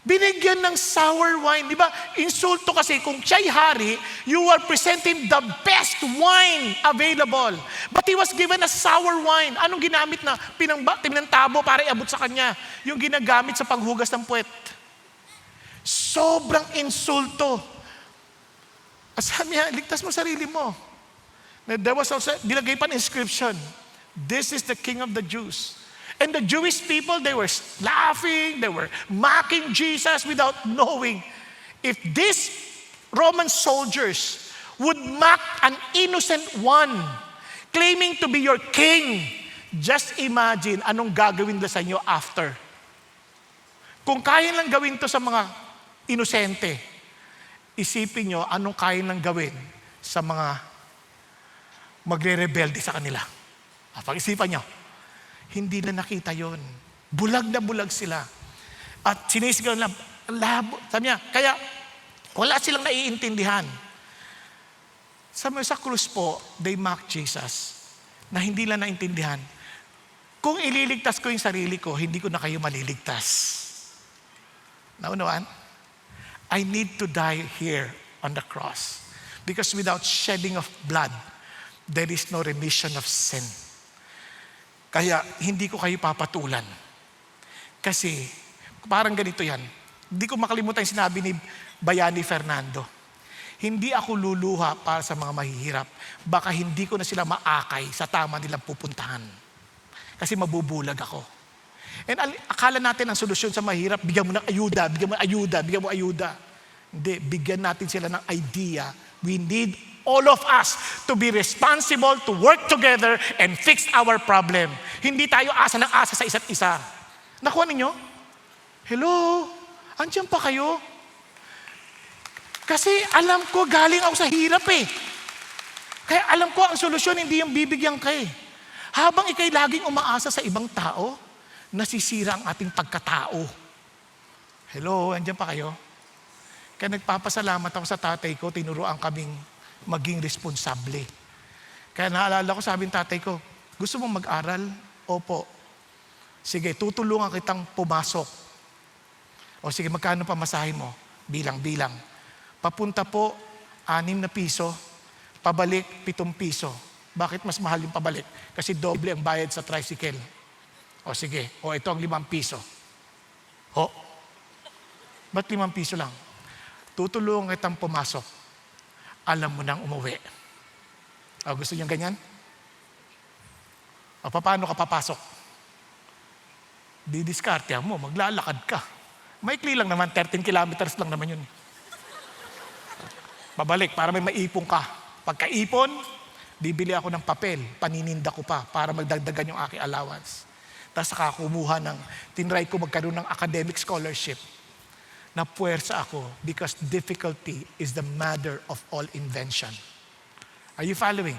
binigyan ng sour wine. Di ba? Insulto kasi, kung siya'y hari, you are presenting the best wine available. But He was given a sour wine. Anong ginamit na? Pinantabo para iabot sa Kanya. Yung ginagamit sa panghugas ng puwet. Sobrang insulto. Sabi niya, ligtas mo sarili mo. There was also, nilagay pa ng inscription, this is the King of the Jews. And the Jewish people, they were laughing, they were mocking Jesus without knowing. If these Roman soldiers would mock an innocent one, claiming to be your king, just imagine anong gagawin nila sa inyo after. Kung kaya lang gawin to sa mga inosente, isipin nyo anong kaya lang gawin sa mga magre-rebelde sa kanila. Pag-isipan nyo, hindi na nakita yon. Bulag na bulag sila. At sinisigaw na, labo. Sabi niya, kaya wala silang naiintindihan. Sa krus po, they mocked Jesus na hindi lang naintindihan. Kung ililigtas ko yung sarili ko, hindi ko na kayo maliligtas. Naunawaan? I need to die here on the cross. Because without shedding of blood, there is no remission of sin. Kaya hindi ko kayo papatulan. Kasi parang ganito yan. Hindi ko makalimutan yung sinabi ni Bayani Fernando. Hindi ako luluha para sa mga mahihirap. Baka hindi ko na sila maakay sa tama nilang pupuntahan. Kasi mabubulag ako. And akala natin ang solusyon sa mahirap, bigyan mo ng ayuda, bigyan mo ayuda, bigyan mo ayuda. Hindi, bigyan natin sila ng idea. We need all of us to be responsible, to work together, and fix our problem. Hindi tayo asa ng asa sa isa't isa. Nakuha ninyo? Hello? Andiyan pa kayo? Kasi alam ko, galing ako sa hirap eh. Kaya alam ko, ang solusyon hindi yung bibigyan ka eh. Habang ikay laging umaasa sa ibang tao, nasisira ang ating pagkatao. Hello, andiyan pa kayo? Kaya nagpapasalamat ako sa tatay ko, tinuruan kaming maging responsable. Kaya naalala ko, sabi ng tatay ko, gusto mong mag-aral? Opo. Sige, tutulungan kitang pumasok. O sige, magkano pa masahe mo? Bilang-bilang. Papunta po, 6 na piso. Pabalik, 7 piso. Bakit mas mahal yung pabalik? Kasi doble ang bayad sa tricycle. O sige, o ito ang 5 piso. O, ba't 5 piso lang? Tutulungan kitang pumasok. Alam mo nang umuwi. O, gusto niyang ganyan? O, paano ka papasok? Didiskarte mo, maglalakad ka. Maikli lang naman, 13 kilometers lang naman yun. Babalik, para may maipon ka. Pagkaipon, bibili ako ng papel, panininda ko pa para magdagdagan yung aking allowance. Tapos saka kumuha ng, tinry ko magkaroon ng academic scholarship. Napuwersa ako because difficulty is the mother of all invention. Are you following?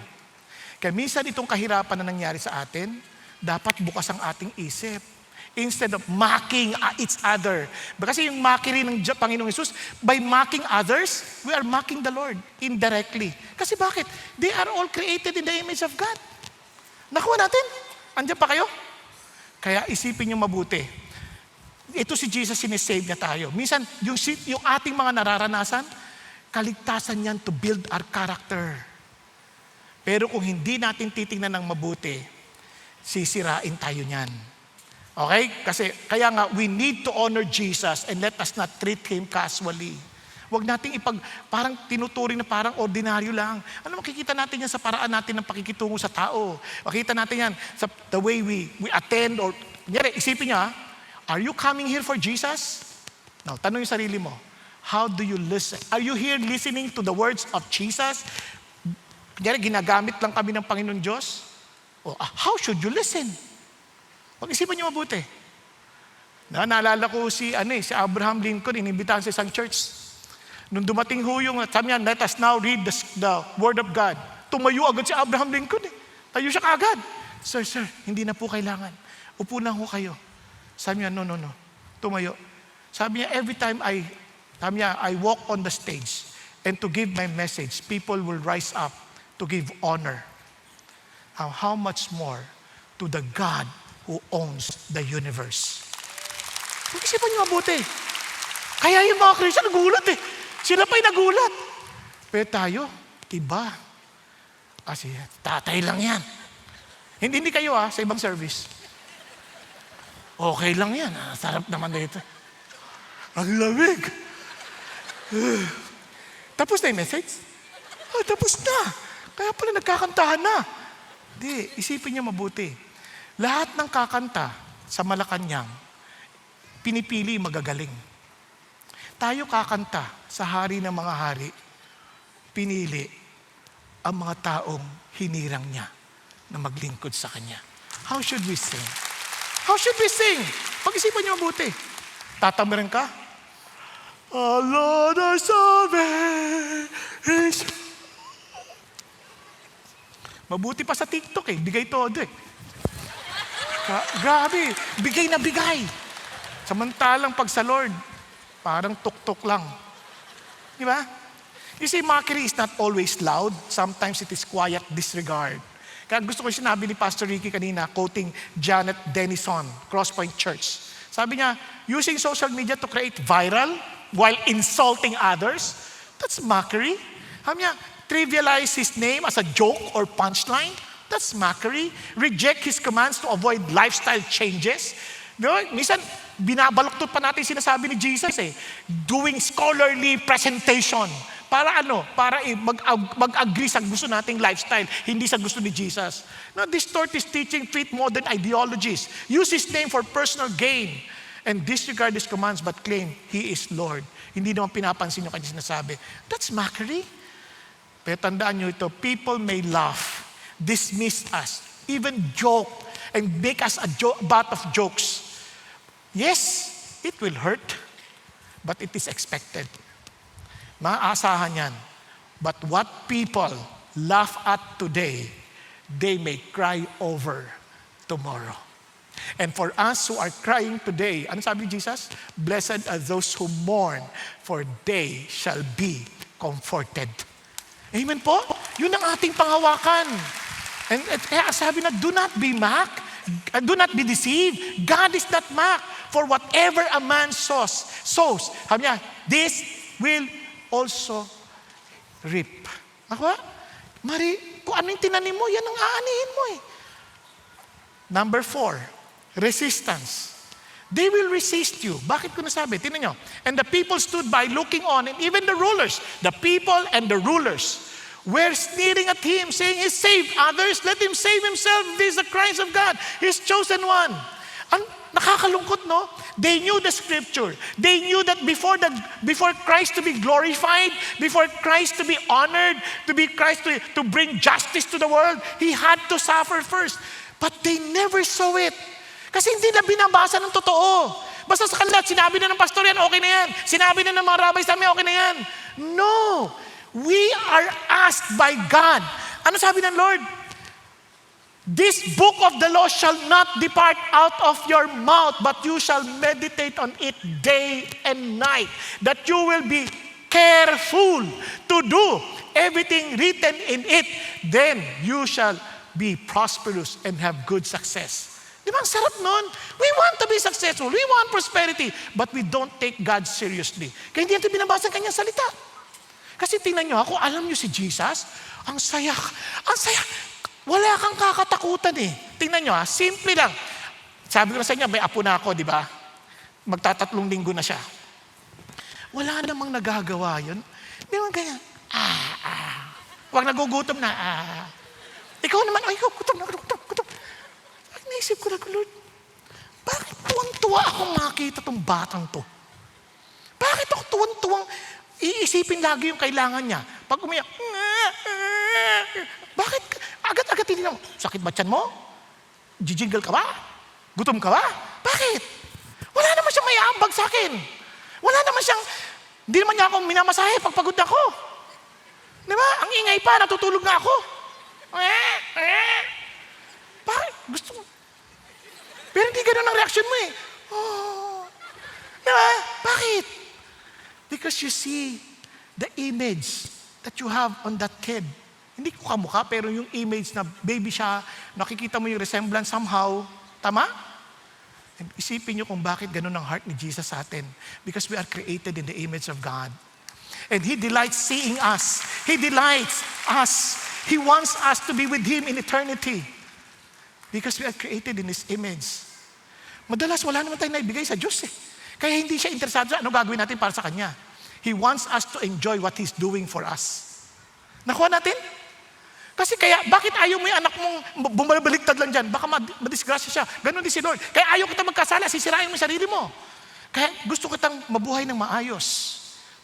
Kaya minsan itong kahirapan na nangyari sa atin, dapat bukas ang ating isip. Instead of mocking each other. Kasi yung mockery ng Panginoong Hesus, by mocking others, we are mocking the Lord indirectly. Kasi bakit? They are all created in the image of God. Nakuha natin? Andiyan pa kayo? Kaya isipin niyo mabuti. Ito si Jesus, sinisave niya tayo. Minsan, yung ating mga nararanasan, kaligtasan yan to build our character. Pero kung hindi natin titingnan ng mabuti, sisirain tayo niyan. Okay? Kasi, kaya nga, we need to honor Jesus and let us not treat Him casually. Huwag nating parang tinuturing na parang ordinaryo lang. Ano, makikita natin yan sa paraan natin ng pakikitungo sa tao. Makikita natin yan sa the way we attend or, isipin niya, are you coming here for Jesus? Now, tanong yung sarili mo, how do you listen? Are you here listening to the words of Jesus? Ginagamit lang kami ng Panginoon Diyos? O, how should you listen? Pag-isipan niyo mabuti. Naalala ko si Abraham Lincoln, inimbitahan sa isang church. Nung dumating ho yung, sabi niya, let us now read the Word of God. Tumayo agad si Abraham Lincoln eh. Tayo siya kaagad. Sir, hindi na po kailangan. Upo na ho kayo. Sabi niya, no. Tumayo. Sabi niya, every time I walk on the stage and to give my message, people will rise up to give honor. How much more to the God who owns the universe. Pag-isipan niyo mabuti. Kaya yung mga Christian nagulat eh. Sila pa'y nagulat. Pero tayo, iba. Kasi tatay lang yan. Hindi kayo sa ibang service. Okay lang yan. Sarap naman dito. Ang lamig. Tapos na yung message? Tapos na. Kaya pala nagkakantahan na. Hindi, isipin niyo mabuti. Lahat ng kakanta sa Malacanang, pinipili magagaling. Tayo kakanta sa hari ng mga hari, pinili ang mga taong hinirang niya na maglingkod sa kanya. How should we sing? How should we sing? Pag-isipan niyo mabuti. Tatamarin ka? Oh Lord, our salvation. Mabuti pa sa TikTok bigay todo Grabe, bigay na bigay. Samantalang pag sa Lord, parang tuk-tuk lang. Di ba? You see, mockery is not always loud. Sometimes it is quiet disregard. Kaya gusto ko sinabi ni Pastor Ricky kanina, quoting Janet Denison, Crosspoint Church. Sabi niya, using social media to create viral while insulting others, that's mockery. Sabi niya, trivialize his name as a joke or punchline, That's mockery. Reject His commands to avoid lifestyle changes. No? Minsan, binabaluktot pa natin sinasabi ni Jesus doing scholarly presentation. Para ano? Para mag-agree sa gusto nating lifestyle, hindi sa gusto ni Jesus. Now, distort His teaching, fit modern ideologies, use His name for personal gain, and disregard His commands but claim He is Lord. Hindi naman pinapansin yung kanyang sinasabi. That's mockery. Pero tandaan nyo ito, people may laugh, dismiss us, even joke, and make us a butt of jokes. Yes, it will hurt, but it is expected. Maaasahan yan. But what people laugh at today, they may cry over tomorrow. And for us who are crying today, ano sabi ni Jesus? Blessed are those who mourn, for they shall be comforted. Amen po? Yun ang ating panghawakan. And kaya sabi na, do not be mocked, do not be deceived. God is not mocked. For whatever a man sows, sabi niya, this will also reap. Ako, Mari, kung ano yung tinanim mo, yan ang aanihin mo Number 4, resistance. They will resist you. Bakit ko nasabi? Tingnan nyo. And the people stood by looking on, and even the rulers, the people and the rulers, were sneering at him, saying, He saved others, let him save himself. This is the Christ of God, His chosen one. Ang nakakalungkot, no? They knew the scripture. They knew that before Christ to be glorified, before Christ to be honored, Christ to bring justice to the world, He had to suffer first. But they never saw it. Kasi hindi na binabasa ng totoo. Basta sa kanila, sinabi na ng pastor yan, okay na yan. Sinabi na ng mga rabbis namin, okay na yan. No. We are asked by God. Ano sabi ng Lord? This book of the law shall not depart out of your mouth, but you shall meditate on it day and night, that you will be careful to do everything written in it. Then you shall be prosperous and have good success. Di ba ang sarap nun? We want to be successful. We want prosperity. But we don't take God seriously. Kaya hindi natin binabasa ang kanyang salita. Kasi tingnan nyo, ako, alam nyo si Jesus, ang saya. Ang saya. Wala kang kakatakutan Tingnan nyo simple lang. Sabi ko sa inyo, may apo na ako, di ba? Magta3 linggo na siya. Wala namang nagagawa yun. Di ba ganyan? Huwag nagugutom na. Ikaw naman, ikaw, gutom. Naisip ko na, Lord, bakit tuwang-tuwa akong makita tong batang to? Bakit ako tuwang-tuwang iisipin lagi yung kailangan niya? Pag umiyak, bakit agad-agad tinignan mo? Sakit ba tiyan mo? Jijingle ka ba? Gutom ka ba? Bakit? Wala naman siyang may aambag sa akin. Wala naman siyang, hindi naman niya ako minamasahe pag pagod ako. Di ba? Ang ingay pa, natutulog na ako. Bakit? Gusto mo? Pero hindi ganun ang reaction mo Di ba? Bakit? Because you see the image that you have on that kid. Hindi ko kamukha, pero yung image na baby siya, nakikita mo yung resemblance somehow. Tama? And isipin nyo kung bakit ganun ang heart ni Jesus sa atin. Because we are created in the image of God. And He delights seeing us. He delights us. He wants us to be with Him in eternity. Because we are created in His image. Madalas, wala naman tayong naibigay sa Diyos Kaya hindi siya interesado sa ano gagawin natin para sa Kanya. He wants us to enjoy what He's doing for us. Nakuha natin? Kasi kaya, bakit ayaw mo yung anak mong bumabaliktad lang dyan? Baka madisgrasya siya. Ganon din si Lord. Kaya ayaw kita magkasala, sisirain mo yung sarili mo. Kaya gusto kitang mabuhay ng maayos.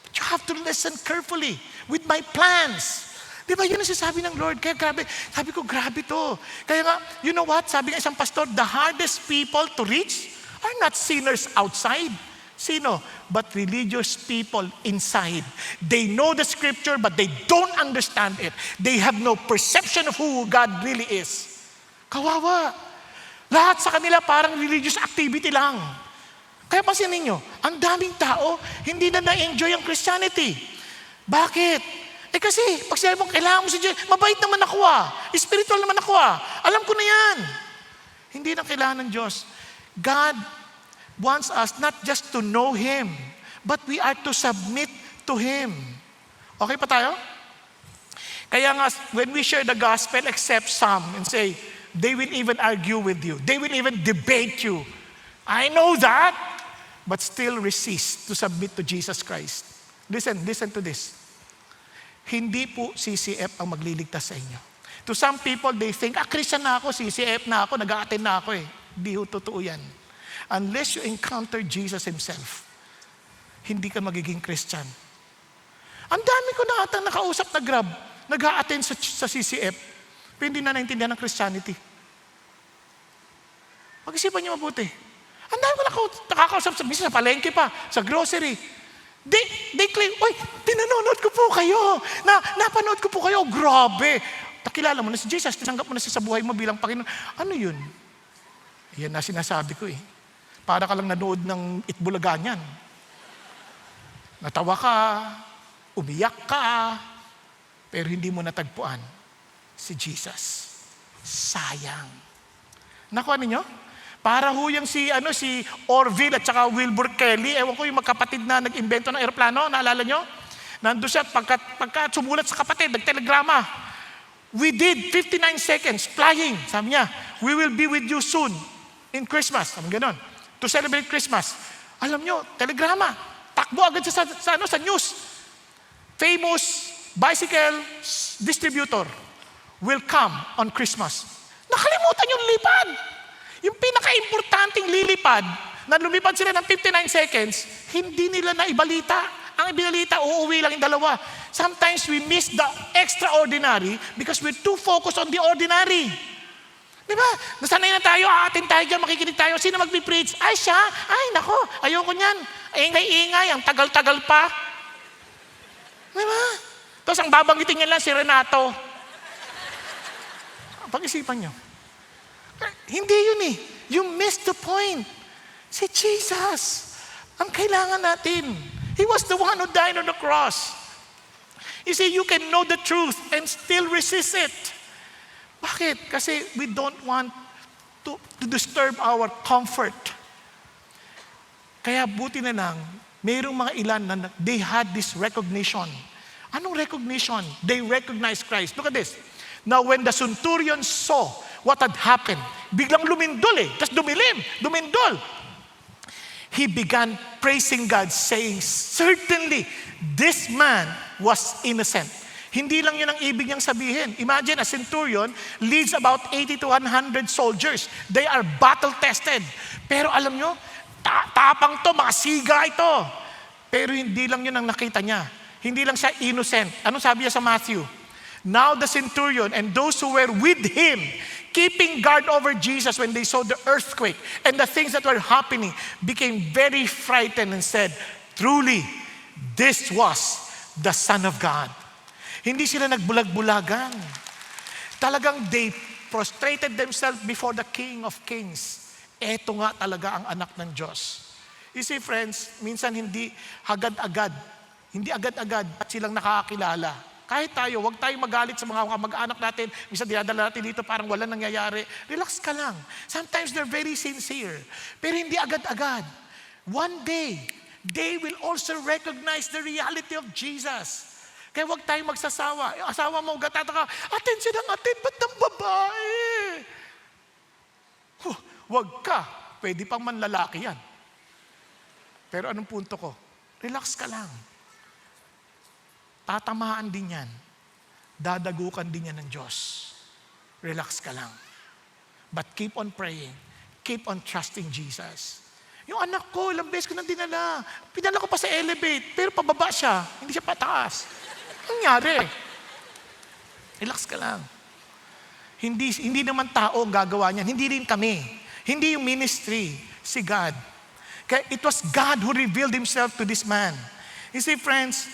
But you have to listen carefully with my plans. Di ba yun ang sinasabi ng Lord? Kaya grabe, sabi ko, grabe to. Kaya nga, you know what? Sabi nga isang pastor, the hardest people to reach are not sinners outside. Sino? But religious people inside. They know the scripture, but they don't understand it. They have no perception of who God really is. Kawawa. Lahat sa kanila parang religious activity lang. Kaya pansinin nyo, ang daming tao, hindi na na-enjoy ang Christianity. Bakit? Kasi, pag sinabi mong kailangan mo si Jesus, mabait naman ako spiritual naman ako alam ko na yan. Hindi na kailangan ng Diyos. God wants us not just to know Him, but we are to submit to Him. Okay pa tayo? Kaya nga, when we share the gospel, except some and say, they will even argue with you. They will even debate you. I know that, but still resist to submit to Jesus Christ. Listen to this. Hindi po CCF ang magliligtas sa inyo. To some people, they think, Christian na ako, CCF na ako, nag-a-attend na ako eh. Hindi ho totoo yan. Unless you encounter Jesus Himself, hindi ka magiging Christian. Ang dami ko na atang nakausap na Grab, nag-a-attend sa CCF, pero hindi na naintindihan ng Christianity. Pag-isipan niyo mabuti. Ang dami ko nakakausap sa palengke pa, sa grocery. They claim, tinanonood ko po kayo. Napanood ko po kayo. Grabe. Nakilala mo na si Jesus, tinanggap mo na siya sa buhay mo bilang Panginoon. Ano yun? Yan na sinasabi ko eh. Para ka lang nanood ng Itbulaga niyan. Natawa ka, umiyak ka, pero hindi mo natagpuan si Jesus. Sayang. Nakuha ninyo? Para ho yung si Orville at saka Wilbur Kelly, ewan ko yung magkapatid na nag-invento ng aeroplano, naalala nyo? Nandun siya, pagka sumulat sa kapatid, nagtelegrama. We did 59 seconds flying. Sabi niya, we will be with you soon in Christmas. Sabi ganon. To celebrate Christmas. Alam nyo, telegrama. Takbo agad siya sa news. Famous bicycle distributor will come on Christmas. Nakalimutan yung lipad. Yung pinaka-importanting lilipad, na lumipad sila ng 59 seconds, hindi nila naibalita. Ang ibinalita, uuwi lang yung dalawa. Sometimes we miss the extraordinary because we're too focused on the ordinary. Di ba? Nasanay na tayo, aatin tayo dyan, makikinig tayo. Sino magpipreach? Ay, siya. Ay, nako, ayoko niyan. Ingay-ingay, ang tagal-tagal pa. Di ba? Tapos ang babanggitin niya lang si Renato. Pag-isipan niyo. Hindi yun eh. You missed the point. Si Jesus, ang kailangan natin. He was the one who died on the cross. You see, you can know the truth and still resist it. Bakit? Kasi we don't want to disturb our comfort. Kaya buti na lang, mayroong mga ilan na they had this recognition. Anong recognition? They recognized Christ. Look at this. Now when the centurion saw what had happened, biglang lumindol eh. Tapos dumindol. He began praising God, saying, certainly, this man was innocent. Hindi lang yun ang ibig niyang sabihin. Imagine, a centurion leads about 80 to 100 soldiers. They are battle-tested. Pero alam nyo, tapang to, makasiga ito. Pero hindi lang yun ang nakita niya. Hindi lang siya innocent. Anong sabi niya sa Matthew? Now the centurion and those who were with him, keeping guard over Jesus when they saw the earthquake and the things that were happening, became very frightened and said, truly, this was the Son of God. Hindi sila nagbulag-bulagan. Talagang they prostrated themselves before the King of Kings. Eto nga talaga ang anak ng Diyos. You see, friends, minsan hindi agad-agad at silang nakakakilala. Kahit tayo, huwag tayong magalit sa mga mag-anak natin. Minsan dinadala natin dito, parang wala nangyayari. Relax ka lang. Sometimes they're very sincere. Pero hindi agad-agad. One day, they will also recognize the reality of Jesus. Kaya huwag tayong magsasawa. Yung asawa mo, gatataka, atin silang atin, ba't ng babae? Huwag ka. Pwede pang manlalaki yan. Pero anong punto ko? Relax ka lang. Tatamaan din yan. Dadagukan din yan ng Diyos. Relax ka lang. But keep on praying. Keep on trusting Jesus. Yung anak ko, ilang beses ko nang dinala. Pinala ko pa sa elevate, pero pababa siya. Hindi siya pataas. Nangyari. Relax ka lang. Hindi naman tao ang gagawa niyan. Hindi rin kami. Hindi yung ministry. Si God. Kaya it was God who revealed Himself to this man. You see, friends,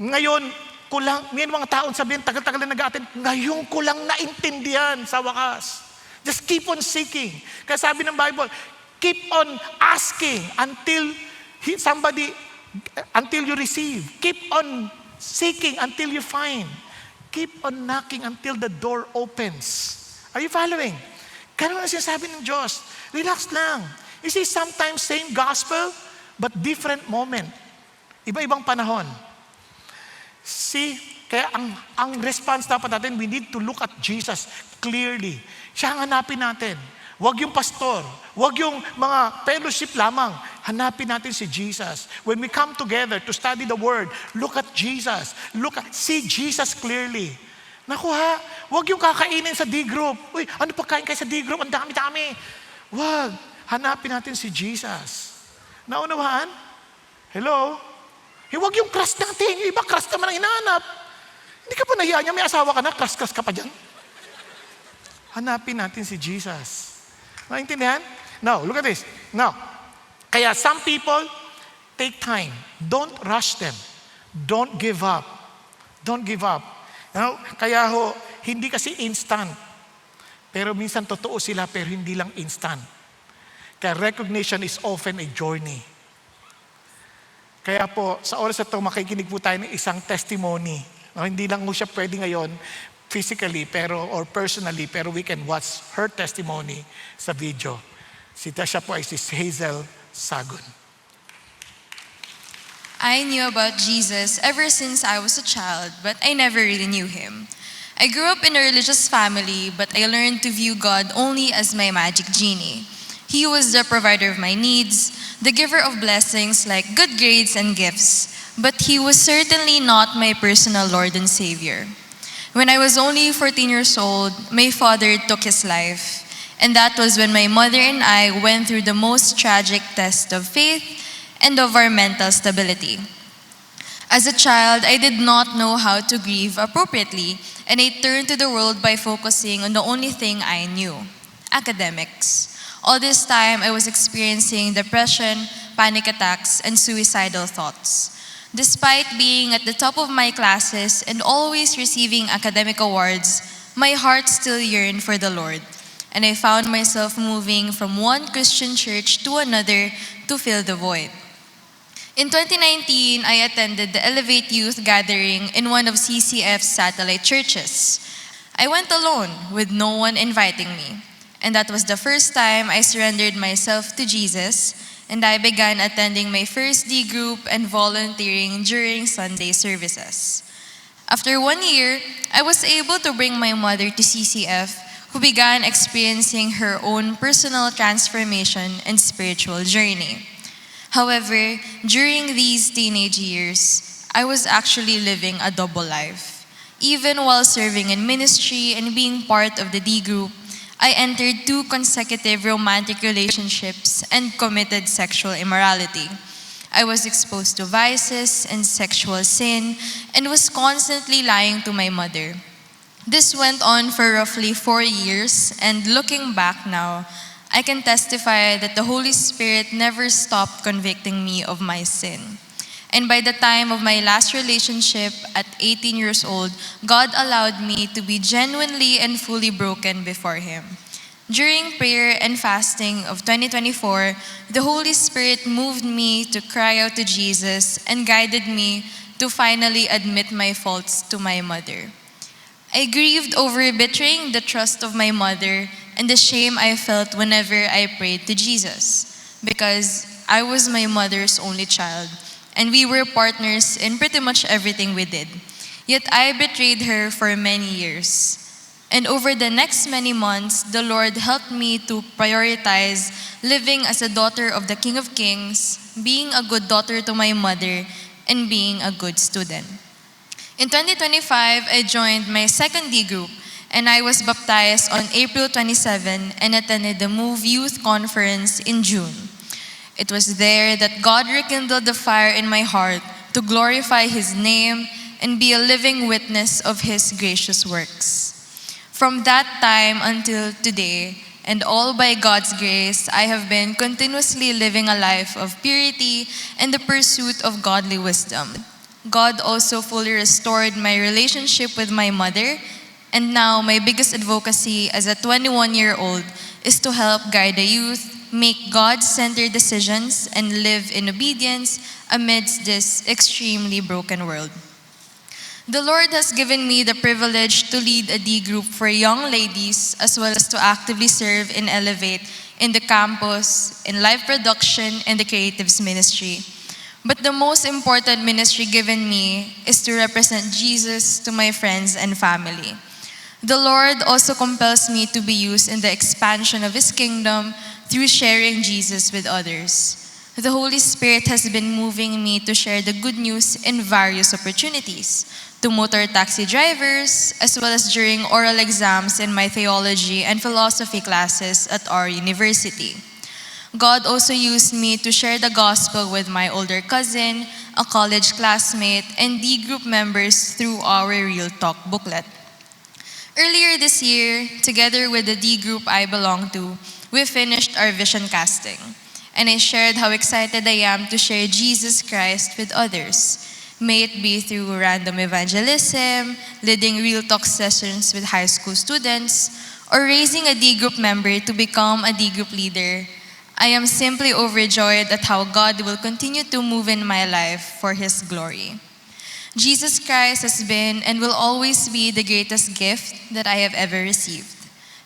ngayon mga taon sabihin, tagal-tagal na nag-attend, ngayon ko lang naintindihan sa wakas. Just keep on seeking. Kaya sabi ng Bible, keep on asking until you receive. Keep on seeking until you find. Keep on knocking until the door opens. Are you following? Ganun ang sinasabi ng Diyos. Relax lang. You see, sometimes same gospel, but different moment. Iba-ibang panahon. See, Kaya ang response dapat natin, we need to look at Jesus clearly. Siya ang hanapin natin. Huwag yung pastor, huwag yung mga fellowship lamang. Hanapin natin si Jesus. When we come together to study the Word, look at Jesus. See Jesus clearly. Naku ha, huwag yung kakainin sa D-group. Uy, ano pagkain kayo sa D-group? Ang dami-dami. Huwag. Hanapin natin si Jesus. Naunawaan? Hello? Huwag yung crush natin. Yung iba crush naman ang hinahanap. Hindi ka pa nahiya niya, may asawa ka na, crush ka pa dyan. Hanapin natin si Jesus. Naintindihan? Now, look at this. Now, kaya some people, take time. Don't rush them. Don't give up. Don't give up. Now, kaya hindi kasi instant. Pero minsan totoo sila, pero hindi lang instant. Kaya recognition is often a journey. Kaya po, sa oras na ito, makikinig po tayo ng isang testimony. Hindi lang mo siya pwede ngayon physically or personally, pero we can watch her testimony sa video. Siya po ay si Hazel Sagun. I knew about Jesus ever since I was a child, but I never really knew him. I grew up in a religious family, but I learned to view God only as my magic genie. He was the provider of my needs, the giver of blessings like good grades and gifts, but he was certainly not my personal Lord and Savior. When I was only 14 years old, my father took his life, and that was when my mother and I went through the most tragic test of faith and of our mental stability. As a child, I did not know how to grieve appropriately, and I turned to the world by focusing on the only thing I knew: academics. All this time, I was experiencing depression, panic attacks, and suicidal thoughts. Despite being at the top of my classes and always receiving academic awards, my heart still yearned for the Lord, and I found myself moving from one Christian church to another to fill the void. In 2019, I attended the Elevate Youth Gathering in one of CCF's satellite churches. I went alone with no one inviting me, and that was the first time I surrendered myself to Jesus, and I began attending my first D group and volunteering during Sunday services. After 1 year, I was able to bring my mother to CCF, who began experiencing her own personal transformation and spiritual journey. However, during these teenage years, I was actually living a double life. Even while serving in ministry and being part of the D group, I entered 2 consecutive romantic relationships and committed sexual immorality. I was exposed to vices and sexual sin and was constantly lying to my mother. This went on for roughly 4 years, and looking back now, I can testify that the Holy Spirit never stopped convicting me of my sin. And by the time of my last relationship at 18 years old, God allowed me to be genuinely and fully broken before Him. During prayer and fasting of 2024, the Holy Spirit moved me to cry out to Jesus and guided me to finally admit my faults to my mother. I grieved over betraying the trust of my mother and the shame I felt whenever I prayed to Jesus, because I was my mother's only child, and we were partners in pretty much everything we did. Yet I betrayed her for many years. And over the next many months, the Lord helped me to prioritize living as a daughter of the King of Kings, being a good daughter to my mother, and being a good student. In 2025, I joined my second D group, and I was baptized on April 27 and attended the Move Youth Conference in June. It was there that God rekindled the fire in my heart to glorify His name and be a living witness of His gracious works. From that time until today, and all by God's grace, I have been continuously living a life of purity and the pursuit of godly wisdom. God also fully restored my relationship with my mother, and now my biggest advocacy as a 21-year-old is to help guide the youth, make God-centered decisions, and live in obedience amidst this extremely broken world. The Lord has given me the privilege to lead a D group for young ladies, as well as to actively serve in Elevate in the campus, in live production, and the creatives ministry. But the most important ministry given me is to represent Jesus to my friends and family. The Lord also compels me to be used in the expansion of His kingdom through sharing Jesus with others. The Holy Spirit has been moving me to share the good news in various opportunities, to motor taxi drivers, as well as during oral exams in my theology and philosophy classes at our university. God also used me to share the gospel with my older cousin, a college classmate, and D group members through our Real Talk booklet. Earlier this year, together with the D group I belong to, we finished our vision casting. And I shared how excited I am to share Jesus Christ with others. May it be through random evangelism, leading Real Talk sessions with high school students, or raising a D group member to become a D group leader. I am simply overjoyed at how God will continue to move in my life for His glory. Jesus Christ has been and will always be the greatest gift that I have ever received.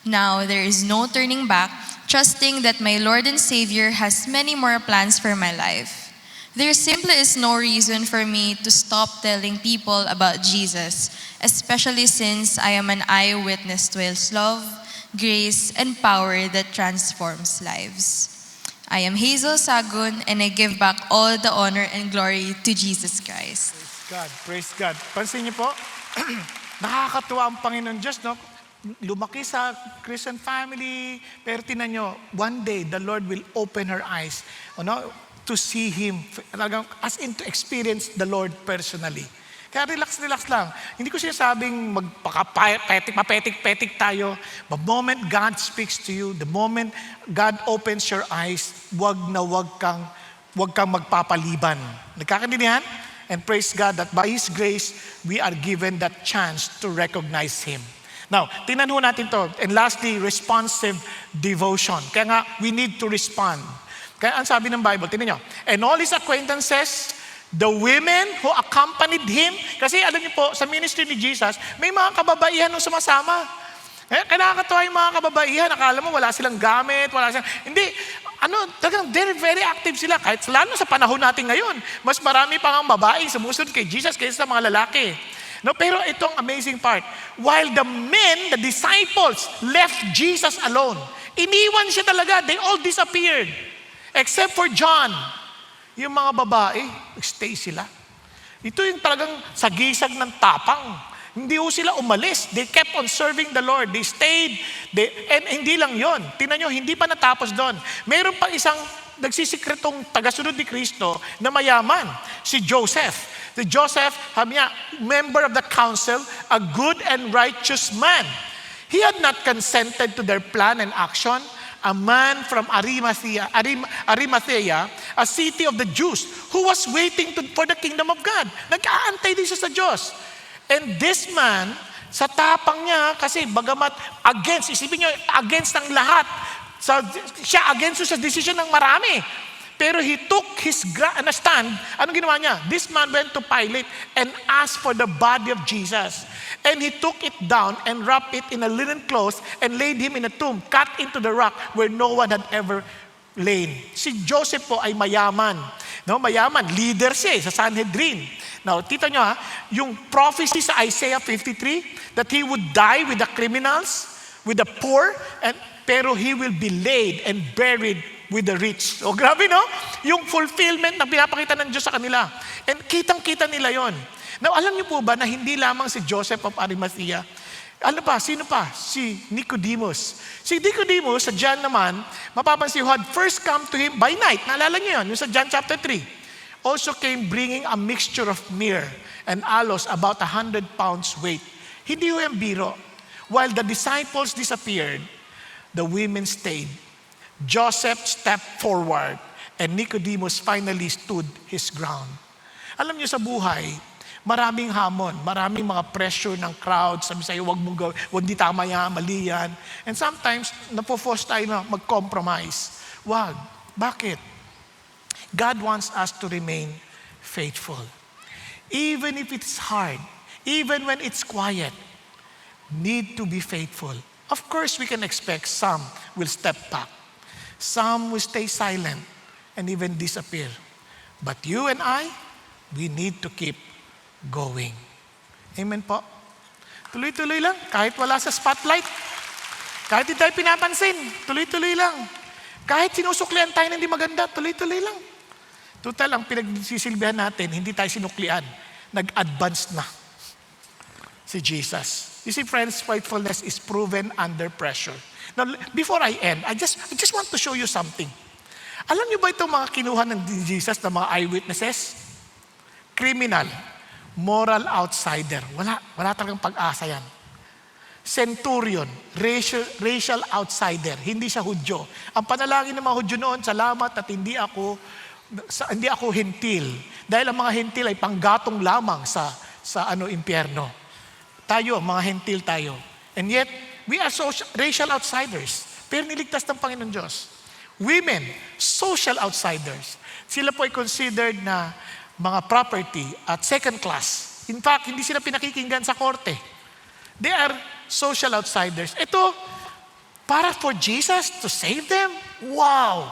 Now there is no turning back, trusting that my Lord and Savior has many more plans for my life. There simply is no reason for me to stop telling people about Jesus, especially since I am an eyewitness to His love, grace, and power that transforms lives. I am Hazel Sagun, and I give back all the honor and glory to Jesus Christ. Praise God. Pansin niyo po, nakakatuwa ang Panginoon Diyos, no? Lumaki sa Christian family, pero tinan nyo, one day, the Lord will open her eyes, to see Him, as in to experience the Lord personally. Kaya relax lang. Hindi ko sinasabing mapetik-petik tayo. The moment God speaks to you, the moment God opens your eyes, wag kang magpapaliban. Nagkakaintindihan? And praise God that by His grace, we are given that chance to recognize Him. Now, tingnan ho natin to. And lastly, responsive devotion. Kaya nga, we need to respond. Kaya ang sabi ng Bible, tingnan nyo, and all His acquaintances, the women who accompanied Him, kasi alam niyo po, sa ministry ni Jesus, may mga kababaihan nung sumasama. Kaya nakakatawa yung mga kababaihan, akala mo wala silang gamit, hindi, talagang very active sila. Kahit lalo sa panahon natin ngayon, mas marami pang ang babaeng sumusunod kay Jesus kaysa sa mga lalaki. No, pero itong amazing part, while the men, the disciples, left Jesus alone, iniwan siya talaga, they all disappeared. Except for John. Yung mga babae, stay sila. Ito yung talagang sagisag ng tapang. Hindi ho sila umalis. They kept on serving the Lord. They stayed. And hindi lang yon. Tingnan nyo, hindi pa natapos doon. Mayroon pang isang nagsisikretong tagasunod ni Kristo na mayaman, si Joseph. Si Joseph, member of the council, a good and righteous man. He had not consented to their plan and action. A man from Arimathea, a city of the Jews, who was waiting for the kingdom of God. Nag-aantay din siya sa Diyos. And this man, sa tapang niya, kasi bagamat isipin niyo, against ng lahat, siya against sa decision ng marami. Pero he took his stand. Anong ginawa niya? This man went to Pilate and asked for the body of Jesus. And he took it down and wrapped it in a linen cloth and laid him in a tomb cut into the rock where no one had ever lain. Si Joseph po ay mayaman. No, mayaman. Leader siya sa Sanhedrin. Now, tita nyo yung prophecy sa Isaiah 53 that he would die with the criminals, with the poor, pero he will be laid and buried with the rich. O grabe no? Yung fulfillment na pinapakita ng Diyos sa kanila. And kitang-kita nila yon. Now, alam niyo po ba na hindi lamang si Joseph of Arimathea, sino pa? Si Nicodemus. Si Nicodemus, sa John naman, mapapansin who had first come to him by night. Naalala niyo yun, yung sa John chapter 3. Also came bringing a mixture of myrrh and aloes about 100 pounds weight. Hindi ho yung biro. While the disciples disappeared, the women stayed. Joseph stepped forward and Nicodemus finally stood his ground. Alam niyo sa buhay, maraming hamon, maraming mga pressure ng crowd, sabi sa'yo, wag di tama yan, mali yan. And sometimes, napo-force tayo na mag-compromise. Wag. Bakit? God wants us to remain faithful. Even if it's hard, even when it's quiet, need to be faithful. Of course, we can expect some will step back. Some will stay silent and even disappear. But you and I, we need to keep going. Amen po. Tuloy-tuloy lang, kahit wala sa spotlight. Kahit hindi tayo pinapansin, tuloy-tuloy lang. Kahit sinusuklian tayo na hindi maganda, tuloy-tuloy lang. Total, ang pinagsisilbihan natin, hindi tayo sinuklian. Nag-advance na si Jesus. You see, friends, faithfulness is proven under pressure. Now, before I end, I just want to show you something. Alam niyo ba itong mga kinuha ng Jesus na mga eyewitnesses? Criminal, moral outsider. Wala talagang pag-asa yan. Centurion, racial outsider, hindi siya Hudyo. Ang panalangin ng mga Hudyo noon, salamat at hindi ako hentil. Dahil ang mga hentil ay panggatong lamang sa impyerno. Tayo, mga hentil tayo. And yet, we are racial outsiders. Pero niligtas ng Panginoon Diyos. Women, social outsiders. Sila po ay considered na mga property at second class. In fact, hindi sila pinakikinggan sa korte. They are social outsiders. Ito, para for Jesus to save them? Wow!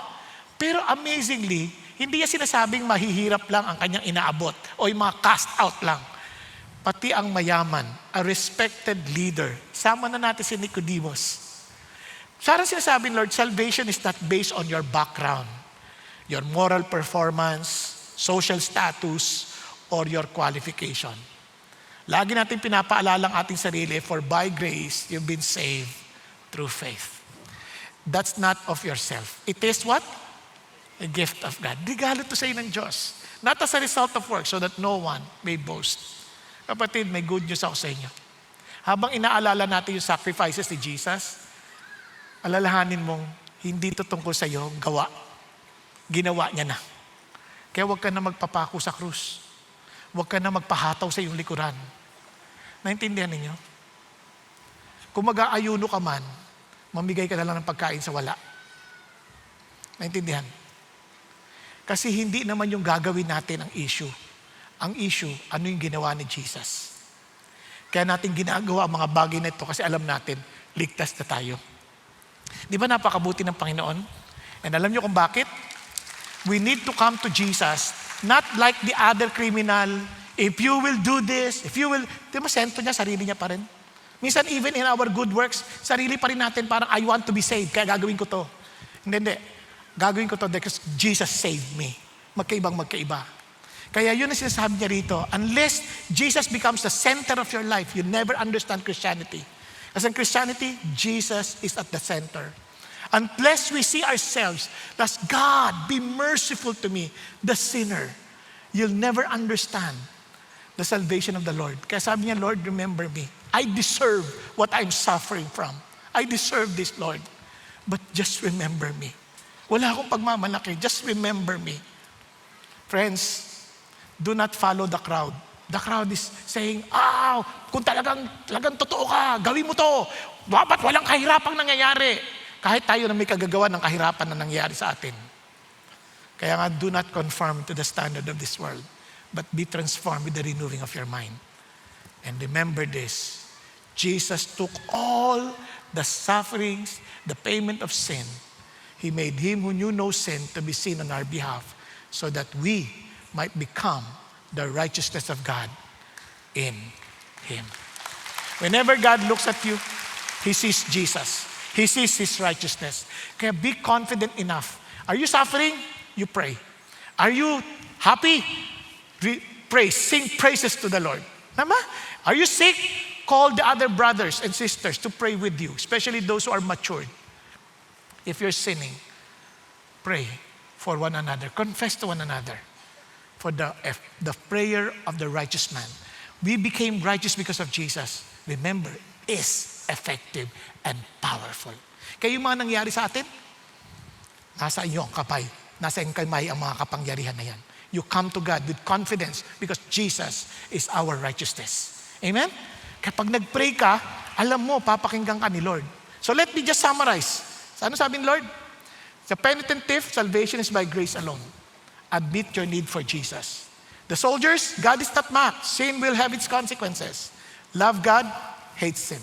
Pero amazingly, hindi niya sinasabing mahihirap lang ang kanyang inaabot o yung mga cast out lang. Pati ang mayaman, a respected leader. Sama na natin si Nicodemus. Sarang sinasabing, Lord, salvation is not based on your background, your moral performance, social status, or your qualification. Lagi natin pinapaalala ang ating sarili, for by grace, you've been saved through faith. That's not of yourself. It is what? A gift of God. Regalo to sa'yo ng Diyos. Not as a result of work, so that no one may boast. Kapatid, may good news ako sa inyo. Habang inaalala natin yung sacrifices ni Jesus, alalahanin mong hindi ito tungkol sa iyo, gawa. Ginawa niya na. Kaya huwag ka na magpapako sa krus. Huwag ka na magpahataw sa iyong likuran. Naintindihan ninyo? Kung mag-aayuno ka man, mamigay ka na lang ng pagkain sa wala. Naintindihan? Kasi hindi naman yung gagawin natin ang issue. Ang issue, ano yung ginawa ni Jesus. Kaya natin ginagawa ang mga bagay na ito kasi alam natin, ligtas na tayo. Di ba napakabuti ng Panginoon? And alam niyo kung bakit? We need to come to Jesus, not like the other criminal. If you will do this, if you will, di ba sento niya, sarili niya pa rin. Minsan even in our good works, sarili pa rin natin parang I want to be saved, kaya gagawin ko to. Hindi. Gagawin ko to because Jesus saved me. Magkaiba. Kaya yun ang sinasabi niya rito, unless Jesus becomes the center of your life, you never understand Christianity. Kasi in Christianity, Jesus is at the center. Unless we see ourselves as God, be merciful to me, the sinner, you'll never understand the salvation of the Lord. Kaya sabi niya, Lord, remember me. I deserve what I'm suffering from. I deserve this, Lord. But just remember me. Wala akong pagmamalaki. Just remember me. Friends, do not follow the crowd. The crowd is saying, kung talagang totoo ka, gawin mo to. Dapat walang kahirapang nangyayari. Kahit tayo na may kagagawa ng kahirapan na nangyayari sa atin. Kaya nga, do not conform to the standard of this world, but be transformed with the renewing of your mind. And remember this, Jesus took all the sufferings, the payment of sin. He made him who knew no sin to be sin on our behalf, so that we might become the righteousness of God in him. Whenever God looks at you, he sees Jesus. He sees his righteousness. Kaya be confident enough. Are you suffering? You pray. Are you happy? Pray. Sing praises to the Lord. Tama? Are you sick? Call the other brothers and sisters to pray with you, especially those who are matured. If you're sinning, pray for one another. Confess to one another. For the prayer of the righteous man. We became righteous because of Jesus. Remember, is effective and powerful. Kaya yung mga nangyari sa atin, nasa iyo ang kamay. Nasa iyong kamay ang mga kapangyarihan na yan. You come to God with confidence because Jesus is our righteousness. Amen? Kapag nag-pray ka, alam mo, papakinggan ka ni Lord. So let me just summarize. Ano sabi ni Lord? The penitent thief, salvation is by grace alone. Admit your need for Jesus. The soldiers, God is not mocked. Sin will have its consequences. Love God, hate sin.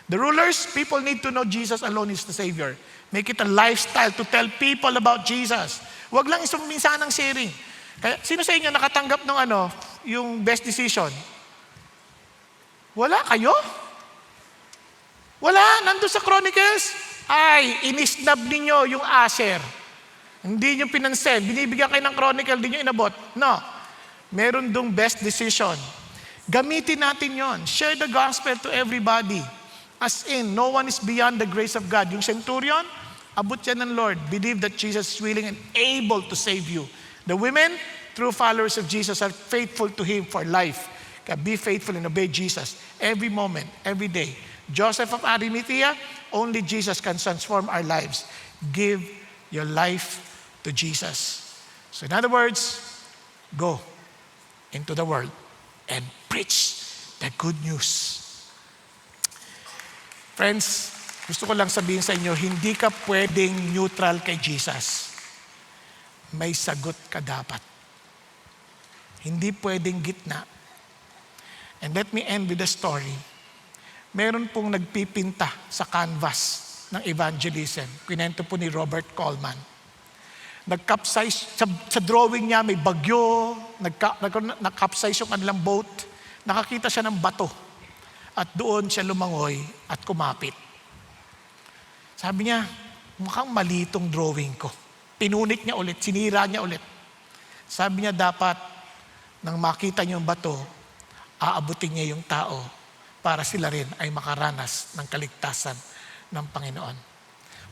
The rulers, people need to know Jesus alone is the Savior. Make it a lifestyle to tell people about Jesus. Huwag lang isang minsan ng sharing. Kaya, sino sa inyo nakatanggap ng yung best decision? Wala kayo? Wala, nandun sa Chronicles. Ay, inisnab ninyo yung Asher. Hindi nyo pinansin. Binibigyan kayo ng Chronicle, hindi nyo inabot. No. Meron dong best decision. Gamitin natin yon. Share the gospel to everybody. As in, no one is beyond the grace of God. Yung centurion, abot yan ng Lord. Believe that Jesus is willing and able to save you. The women, true followers of Jesus, are faithful to Him for life. Kaya be faithful and obey Jesus every moment, every day. Joseph of Arimathea, only Jesus can transform our lives. Give your life to Jesus. So in other words, go into the world and preach the good news. Friends, gusto ko lang sabihin sa inyo, hindi ka pwedeng neutral kay Jesus. May sagot ka dapat. Hindi pwedeng gitna. And let me end with a story. Meron pong nagpipinta sa canvas ng evangelism. Kwento po ni Robert Coleman. Nag-capsize, sa drawing niya may bagyo, nag-capsize yung kanilang boat, nakakita siya ng bato. At doon siya lumangoy at kumapit. Sabi niya, mukhang mali itong drawing ko. Pinunit niya ulit, sinira niya ulit. Sabi niya dapat, nang makita niyo yung bato, aabutin niya yung tao para sila rin ay makaranas ng kaligtasan ng Panginoon.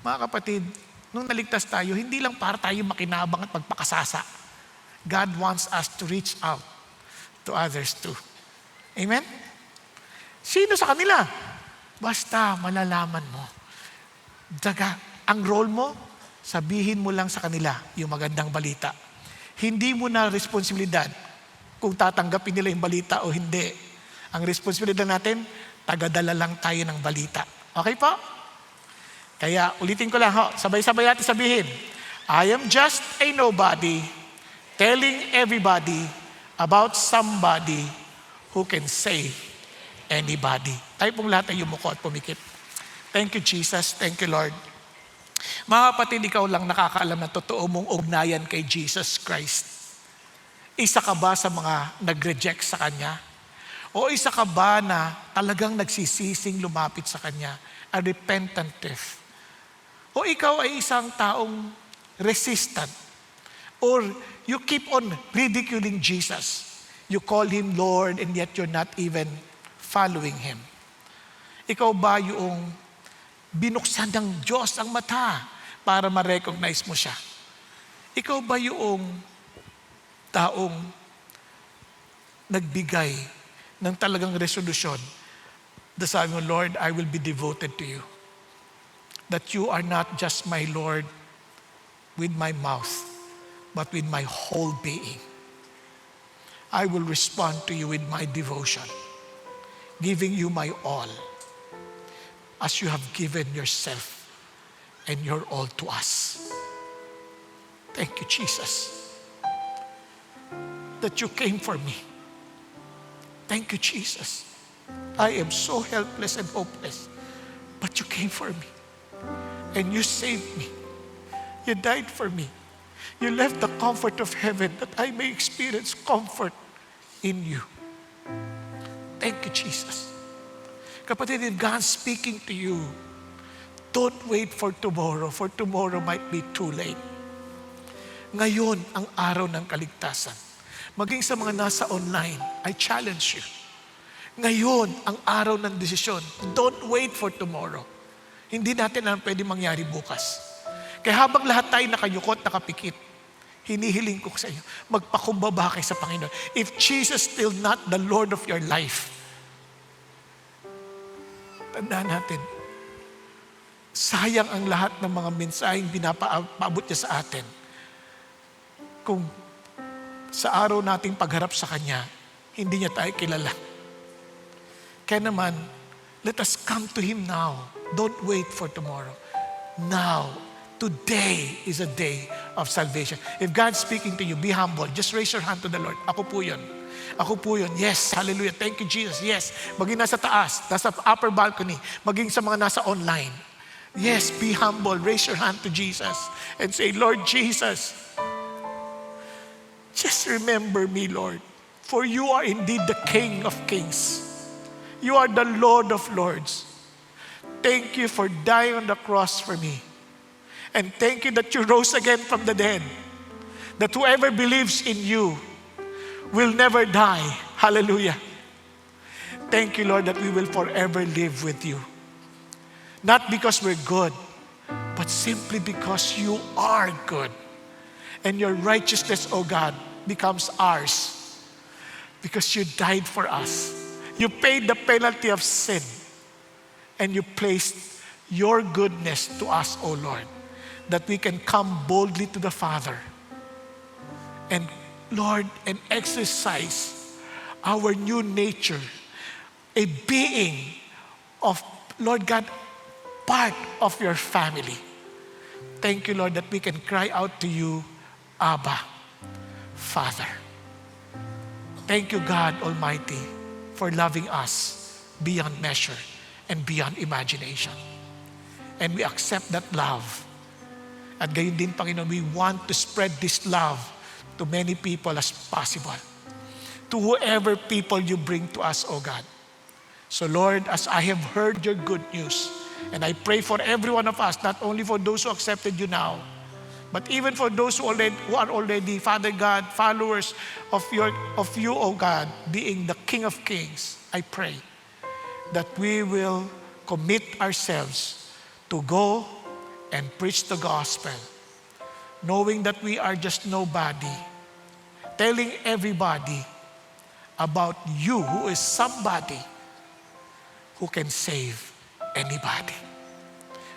Mga kapatid, nung naligtas tayo, hindi lang para tayo makinabang at magpakasasa. God wants us to reach out to others too. Amen? Sino sa kanila? Basta malalaman mo. Ang role mo, sabihin mo lang sa kanila yung magandang balita. Hindi mo na responsibilidad kung tatanggapin nila yung balita o hindi. Ang responsibilidad natin, tagadala lang tayo ng balita. Okay po? Kaya ulitin ko lang, sabay-sabay natin sabihin, I am just a nobody telling everybody about somebody who can save anybody. Tayo pong lahat ay yumuko at pumikit. Thank you, Jesus. Thank you, Lord. Mga kapatid, ikaw lang nakakaalam na totoo mong ugnayan kay Jesus Christ. Isa ka ba sa mga nag-reject sa Kanya? O isa ka ba na talagang nagsisising lumapit sa Kanya? A repentant thief? O ikaw ay isang taong resistant? Or you keep on ridiculing Jesus? You call Him Lord and yet you're not even following Him. Ikaw ba yung binuksan ng Diyos ang mata para ma-recognize mo siya? Ikaw ba yung taong nagbigay ng talagang resolusyon na sabi mo, Lord, I will be devoted to you. That you are not just my Lord with my mouth, but with my whole being. I will respond to you with my devotion, giving you my all, as you have given yourself and your all to us. Thank you, Jesus, that you came for me. Thank you, Jesus. I am so helpless and hopeless, but you came for me and you saved me. You died for me. You left the comfort of heaven that I may experience comfort in you. Thank you, Jesus. Kapatid, if God's speaking to you, don't wait for tomorrow might be too late. Ngayon ang araw ng kaligtasan. Maging sa mga nasa online, I challenge you. Ngayon ang araw ng desisyon. Don't wait for tomorrow. Hindi natin alam pwede mangyari bukas. Kaya habang lahat tayo nakayukot, nakapikit, hinihiling ko sa inyo, magpakumbaba kayo sa Panginoon. If Jesus still not the Lord of your life, tandaan natin, sayang ang lahat ng mga mensaheng pinapaabot niya sa atin. Kung sa araw nating pagharap sa Kanya, hindi niya tayo kilala. Kaya naman, let us come to Him now. Don't wait for tomorrow. Now, today is a day of salvation. If God's speaking to you, be humble. Just raise your hand to the Lord. Ako po yun. Ako po yun. Yes, hallelujah. Thank you, Jesus. Yes, maging nasa taas, nasa upper balcony, maging sa mga nasa online. Yes, be humble. Raise your hand to Jesus and say, Lord Jesus, just remember me, Lord. For you are indeed the King of kings. You are the Lord of lords. Thank you for dying on the cross for me. And thank you that you rose again from the dead. That whoever believes in you will never die. Hallelujah. Thank you, Lord, that we will forever live with you. Not because we're good, but simply because you are good. And your righteousness, O God, becomes ours. Because you died for us. You paid the penalty of sin. And you placed your goodness to us, O Lord, that we can come boldly to the Father. And Lord, and exercise our new nature, a being of, Lord God, part of your family. Thank you, Lord, that we can cry out to you, Abba, Father. Thank you, God Almighty, for loving us beyond measure and beyond imagination. And we accept that love. At gayon din, Panginoon, we want to spread this love to many people as possible. To whoever people you bring to us, O God. So Lord, as I have heard your good news, and I pray for every one of us, not only for those who accepted you now, but even for those who are already, Father God, followers of you, O God, being the King of Kings, I pray that we will commit ourselves to go and preach the gospel, knowing that we are just nobody, telling everybody about you who is somebody who can save anybody.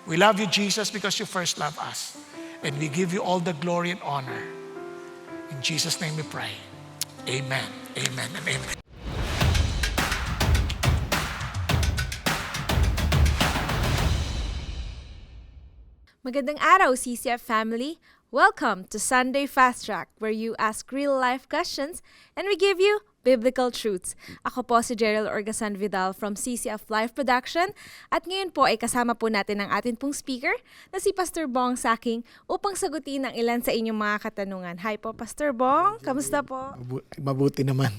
We love you, Jesus, because you first loved us. And we give you all the glory and honor. In Jesus' name we pray. Amen, amen, and amen. Magandang araw, CCF family. Welcome to Sunday Fast Track, where you ask real-life questions and we give you biblical truths. Ako po si Gerald Orgasan Vidal from CCF Live Production at ngayon po ay kasama po natin ang atin pong speaker na si Pastor Bong Saking upang sagutin ang ilan sa inyong mga katanungan. Hi po, Pastor Bong. Kamusta po? Mabuti naman.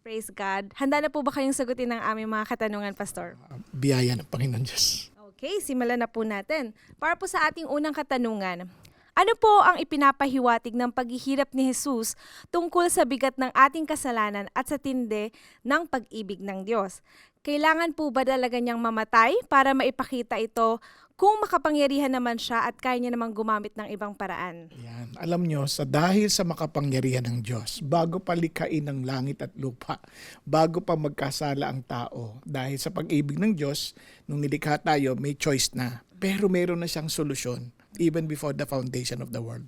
Praise God. Handa na po ba kayong sagutin ang aming mga katanungan, Pastor? Biyaya ng Panginoon Diyos. Okay, simulan na po natin. Para po sa ating unang katanungan, ano po ang ipinapahiwatig ng paghihirap ni Jesus tungkol sa bigat ng ating kasalanan at sa tindi ng pag-ibig ng Diyos? Kailangan po ba talaga niyang mamatay para maipakita ito kung makapangyarihan naman siya at kaya niya namang gumamit ng ibang paraan? Yan. Alam nyo, dahil sa makapangyarihan ng Diyos, bago pa likhain ng langit at lupa, bago pa magkasala ang tao, dahil sa pag-ibig ng Diyos, nung nilikha tayo, may choice na. Pero meron na siyang solusyon, even before the foundation of the world.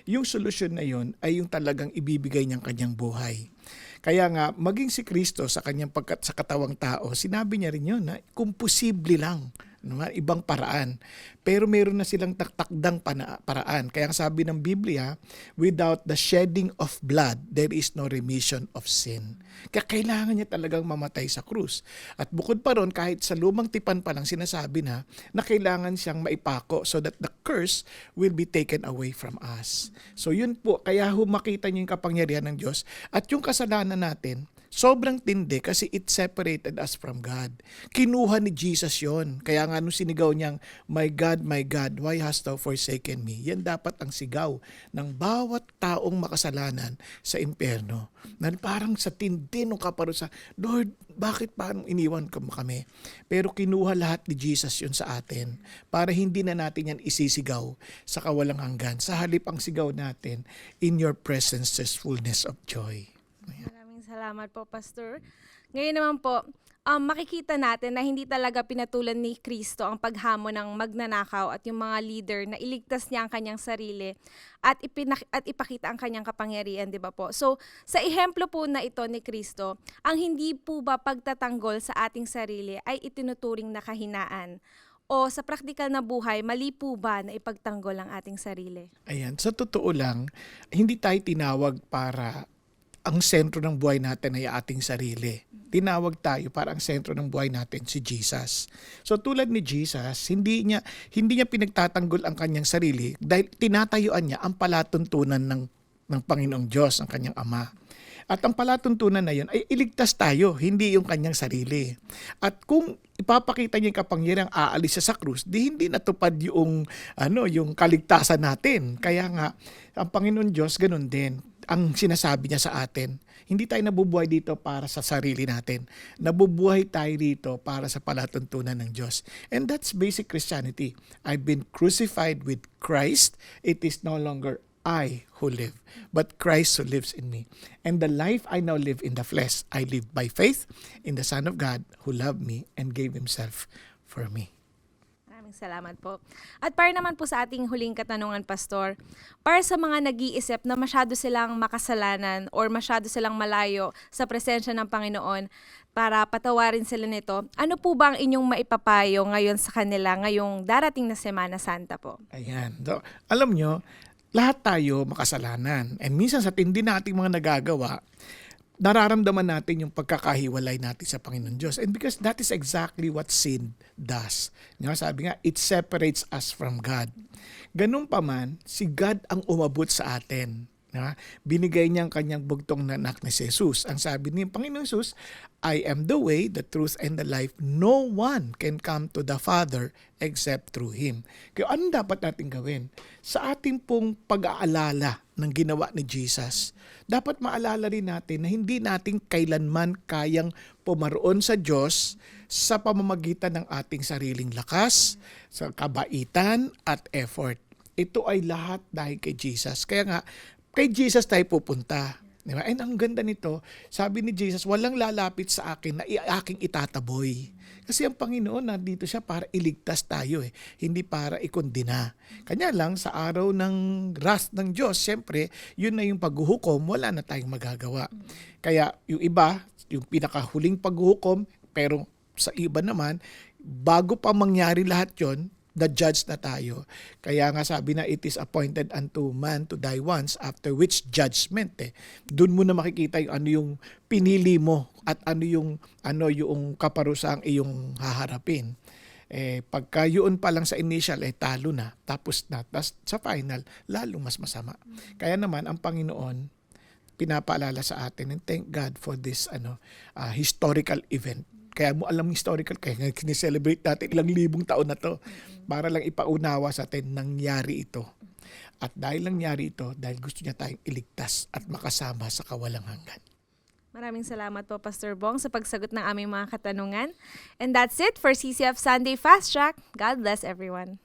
Yung solusyon na yun ay yung talagang ibibigay niyang kanyang buhay. Kaya nga, maging si Kristo sa kanyang sa katawang tao, sinabi niya rin yun na kung posible lang, ibang paraan. Pero meron na silang takdang paraan. Kaya ang sabi ng Biblia, without the shedding of blood, there is no remission of sin. Kaya kailangan niya talagang mamatay sa krus. At bukod pa ron, kahit sa lumang tipan pa lang sinasabi na kailangan siyang maipako so that the curse will be taken away from us. So yun po, kaya makita niyo yung kapangyarihan ng Diyos at yung kasalanan natin, sobrang tindi kasi it separated us from God. Kinuha ni Jesus yon. Kaya nga nung sinigaw niyang, my God, why hast thou forsaken me? Yan dapat ang sigaw ng bawat taong makasalanan sa impyerno. Na parang sa tindi ng kaparusa, Lord, bakit parang iniwan ka mo kami? Pero kinuha lahat ni Jesus yun sa atin para hindi na natin yan isisigaw sa kawalang hanggan. Sa halip ang sigaw natin, in your presence there's fullness of joy. Salamat po, Pastor. Ngayon naman po, makikita natin na hindi talaga pinatulan ni Kristo ang paghamon ng magnanakaw at yung mga leader na iligtas niya ang kanyang sarili at ipakita ang kanyang kapangyarihan, di ba po? So, sa ehemplo po na ito ni Kristo, ang hindi po ba pagtatanggol sa ating sarili ay itinuturing na kahinaan? O sa praktikal na buhay, mali po ba na ipagtanggol ang ating sarili? Ayan, sa totoo lang, hindi tayo tinawag para ang sentro ng buhay natin ay ating sarili. Tinawag tayo para ang sentro ng buhay natin si Jesus. So tulad ni Jesus, hindi niya pinagtatanggol ang kanyang sarili dahil tinatayuan niya ang palatuntunan ng ng Panginoong Diyos, ang kanyang Ama. At ang palatuntunan na yun ay iligtas tayo, hindi yung kanyang sarili. At kung ipapakita niya yung kapangyarihang aalis siya sa krus, di hindi natupad yung, yung kaligtasan natin. Kaya nga, ang Panginoon Diyos, ganun din. Ang sinasabi niya sa atin, hindi tayo nabubuhay dito para sa sarili natin. Nabubuhay tayo dito para sa palatuntunan ng Diyos. And that's basic Christianity. I've been crucified with Christ. It is no longer I who live, but Christ who lives in me. And the life I now live in the flesh, I live by faith in the Son of God who loved me and gave Himself for me. Maraming salamat po. At para naman po sa ating huling katanungan, Pastor, para sa mga nag-iisip na masyado silang makasalanan or masyado silang malayo sa presensya ng Panginoon para patawarin sila nito, ano po ba ang inyong maipapayo ngayon sa kanila ngayong darating na Semana Santa po? Ayan. So, alam nyo, lahat tayo makasalanan. And minsan sa tindi nating mga nagagawa, nararamdaman natin yung pagkakahiwalay natin sa Panginoon Diyos. And because that is exactly what sin does. Sabi nga, it separates us from God. Ganun pa man, si God ang umabot sa atin. Binigay niya ang kanyang bugtong na anak ni Jesus. Ang sabi ni Panginoon Jesus, I am the way, the truth, and the life. No one can come to the Father except through Him. Kaya anong dapat natin gawin? Sa ating pong pag-aalala ng ginawa ni Jesus, dapat maalala rin natin na hindi natin kailanman kayang pumaroon sa Diyos sa pamamagitan ng ating sariling lakas, sa kabaitan at effort. Ito ay lahat dahil kay Jesus. Kaya nga, kay Jesus tayo pupunta. Diba? And ang ganda nito, sabi ni Jesus, walang lalapit sa akin na aking itataboy. Kasi ang Panginoon nandito siya para iligtas tayo, hindi para ikondina. Kanya lang, sa araw ng wrath ng Diyos, siyempre, yun na yung paghuhukom, wala na tayong magagawa. Kaya yung iba, yung pinakahuling paghuhukom, pero sa iba naman, bago pa mangyari lahat yon, na-judge na tayo. Kaya nga sabi na it is appointed unto man to die once, after which judgment. Doon mo na makikita yung ano yung pinili mo at ano yung kaparusang iyong haharapin. Pagka yun pa lang sa initial, talo na, tapos na. Tapos sa final, lalong mas masama. Kaya naman, ang Panginoon, pinapaalala sa atin, and thank God for this historical event. Kaya mo alam historical, kaya kini-celebrate natin ilang libong taon na to para lang ipaunawa sa atin nangyari ito. At dahil nangyari ito, dahil gusto niya tayong iligtas at makasama sa kawalang hanggan. Maraming salamat po, Pastor Bong, sa pagsagot ng aming mga katanungan. And that's it for CCF Sunday Fast Track. God bless everyone.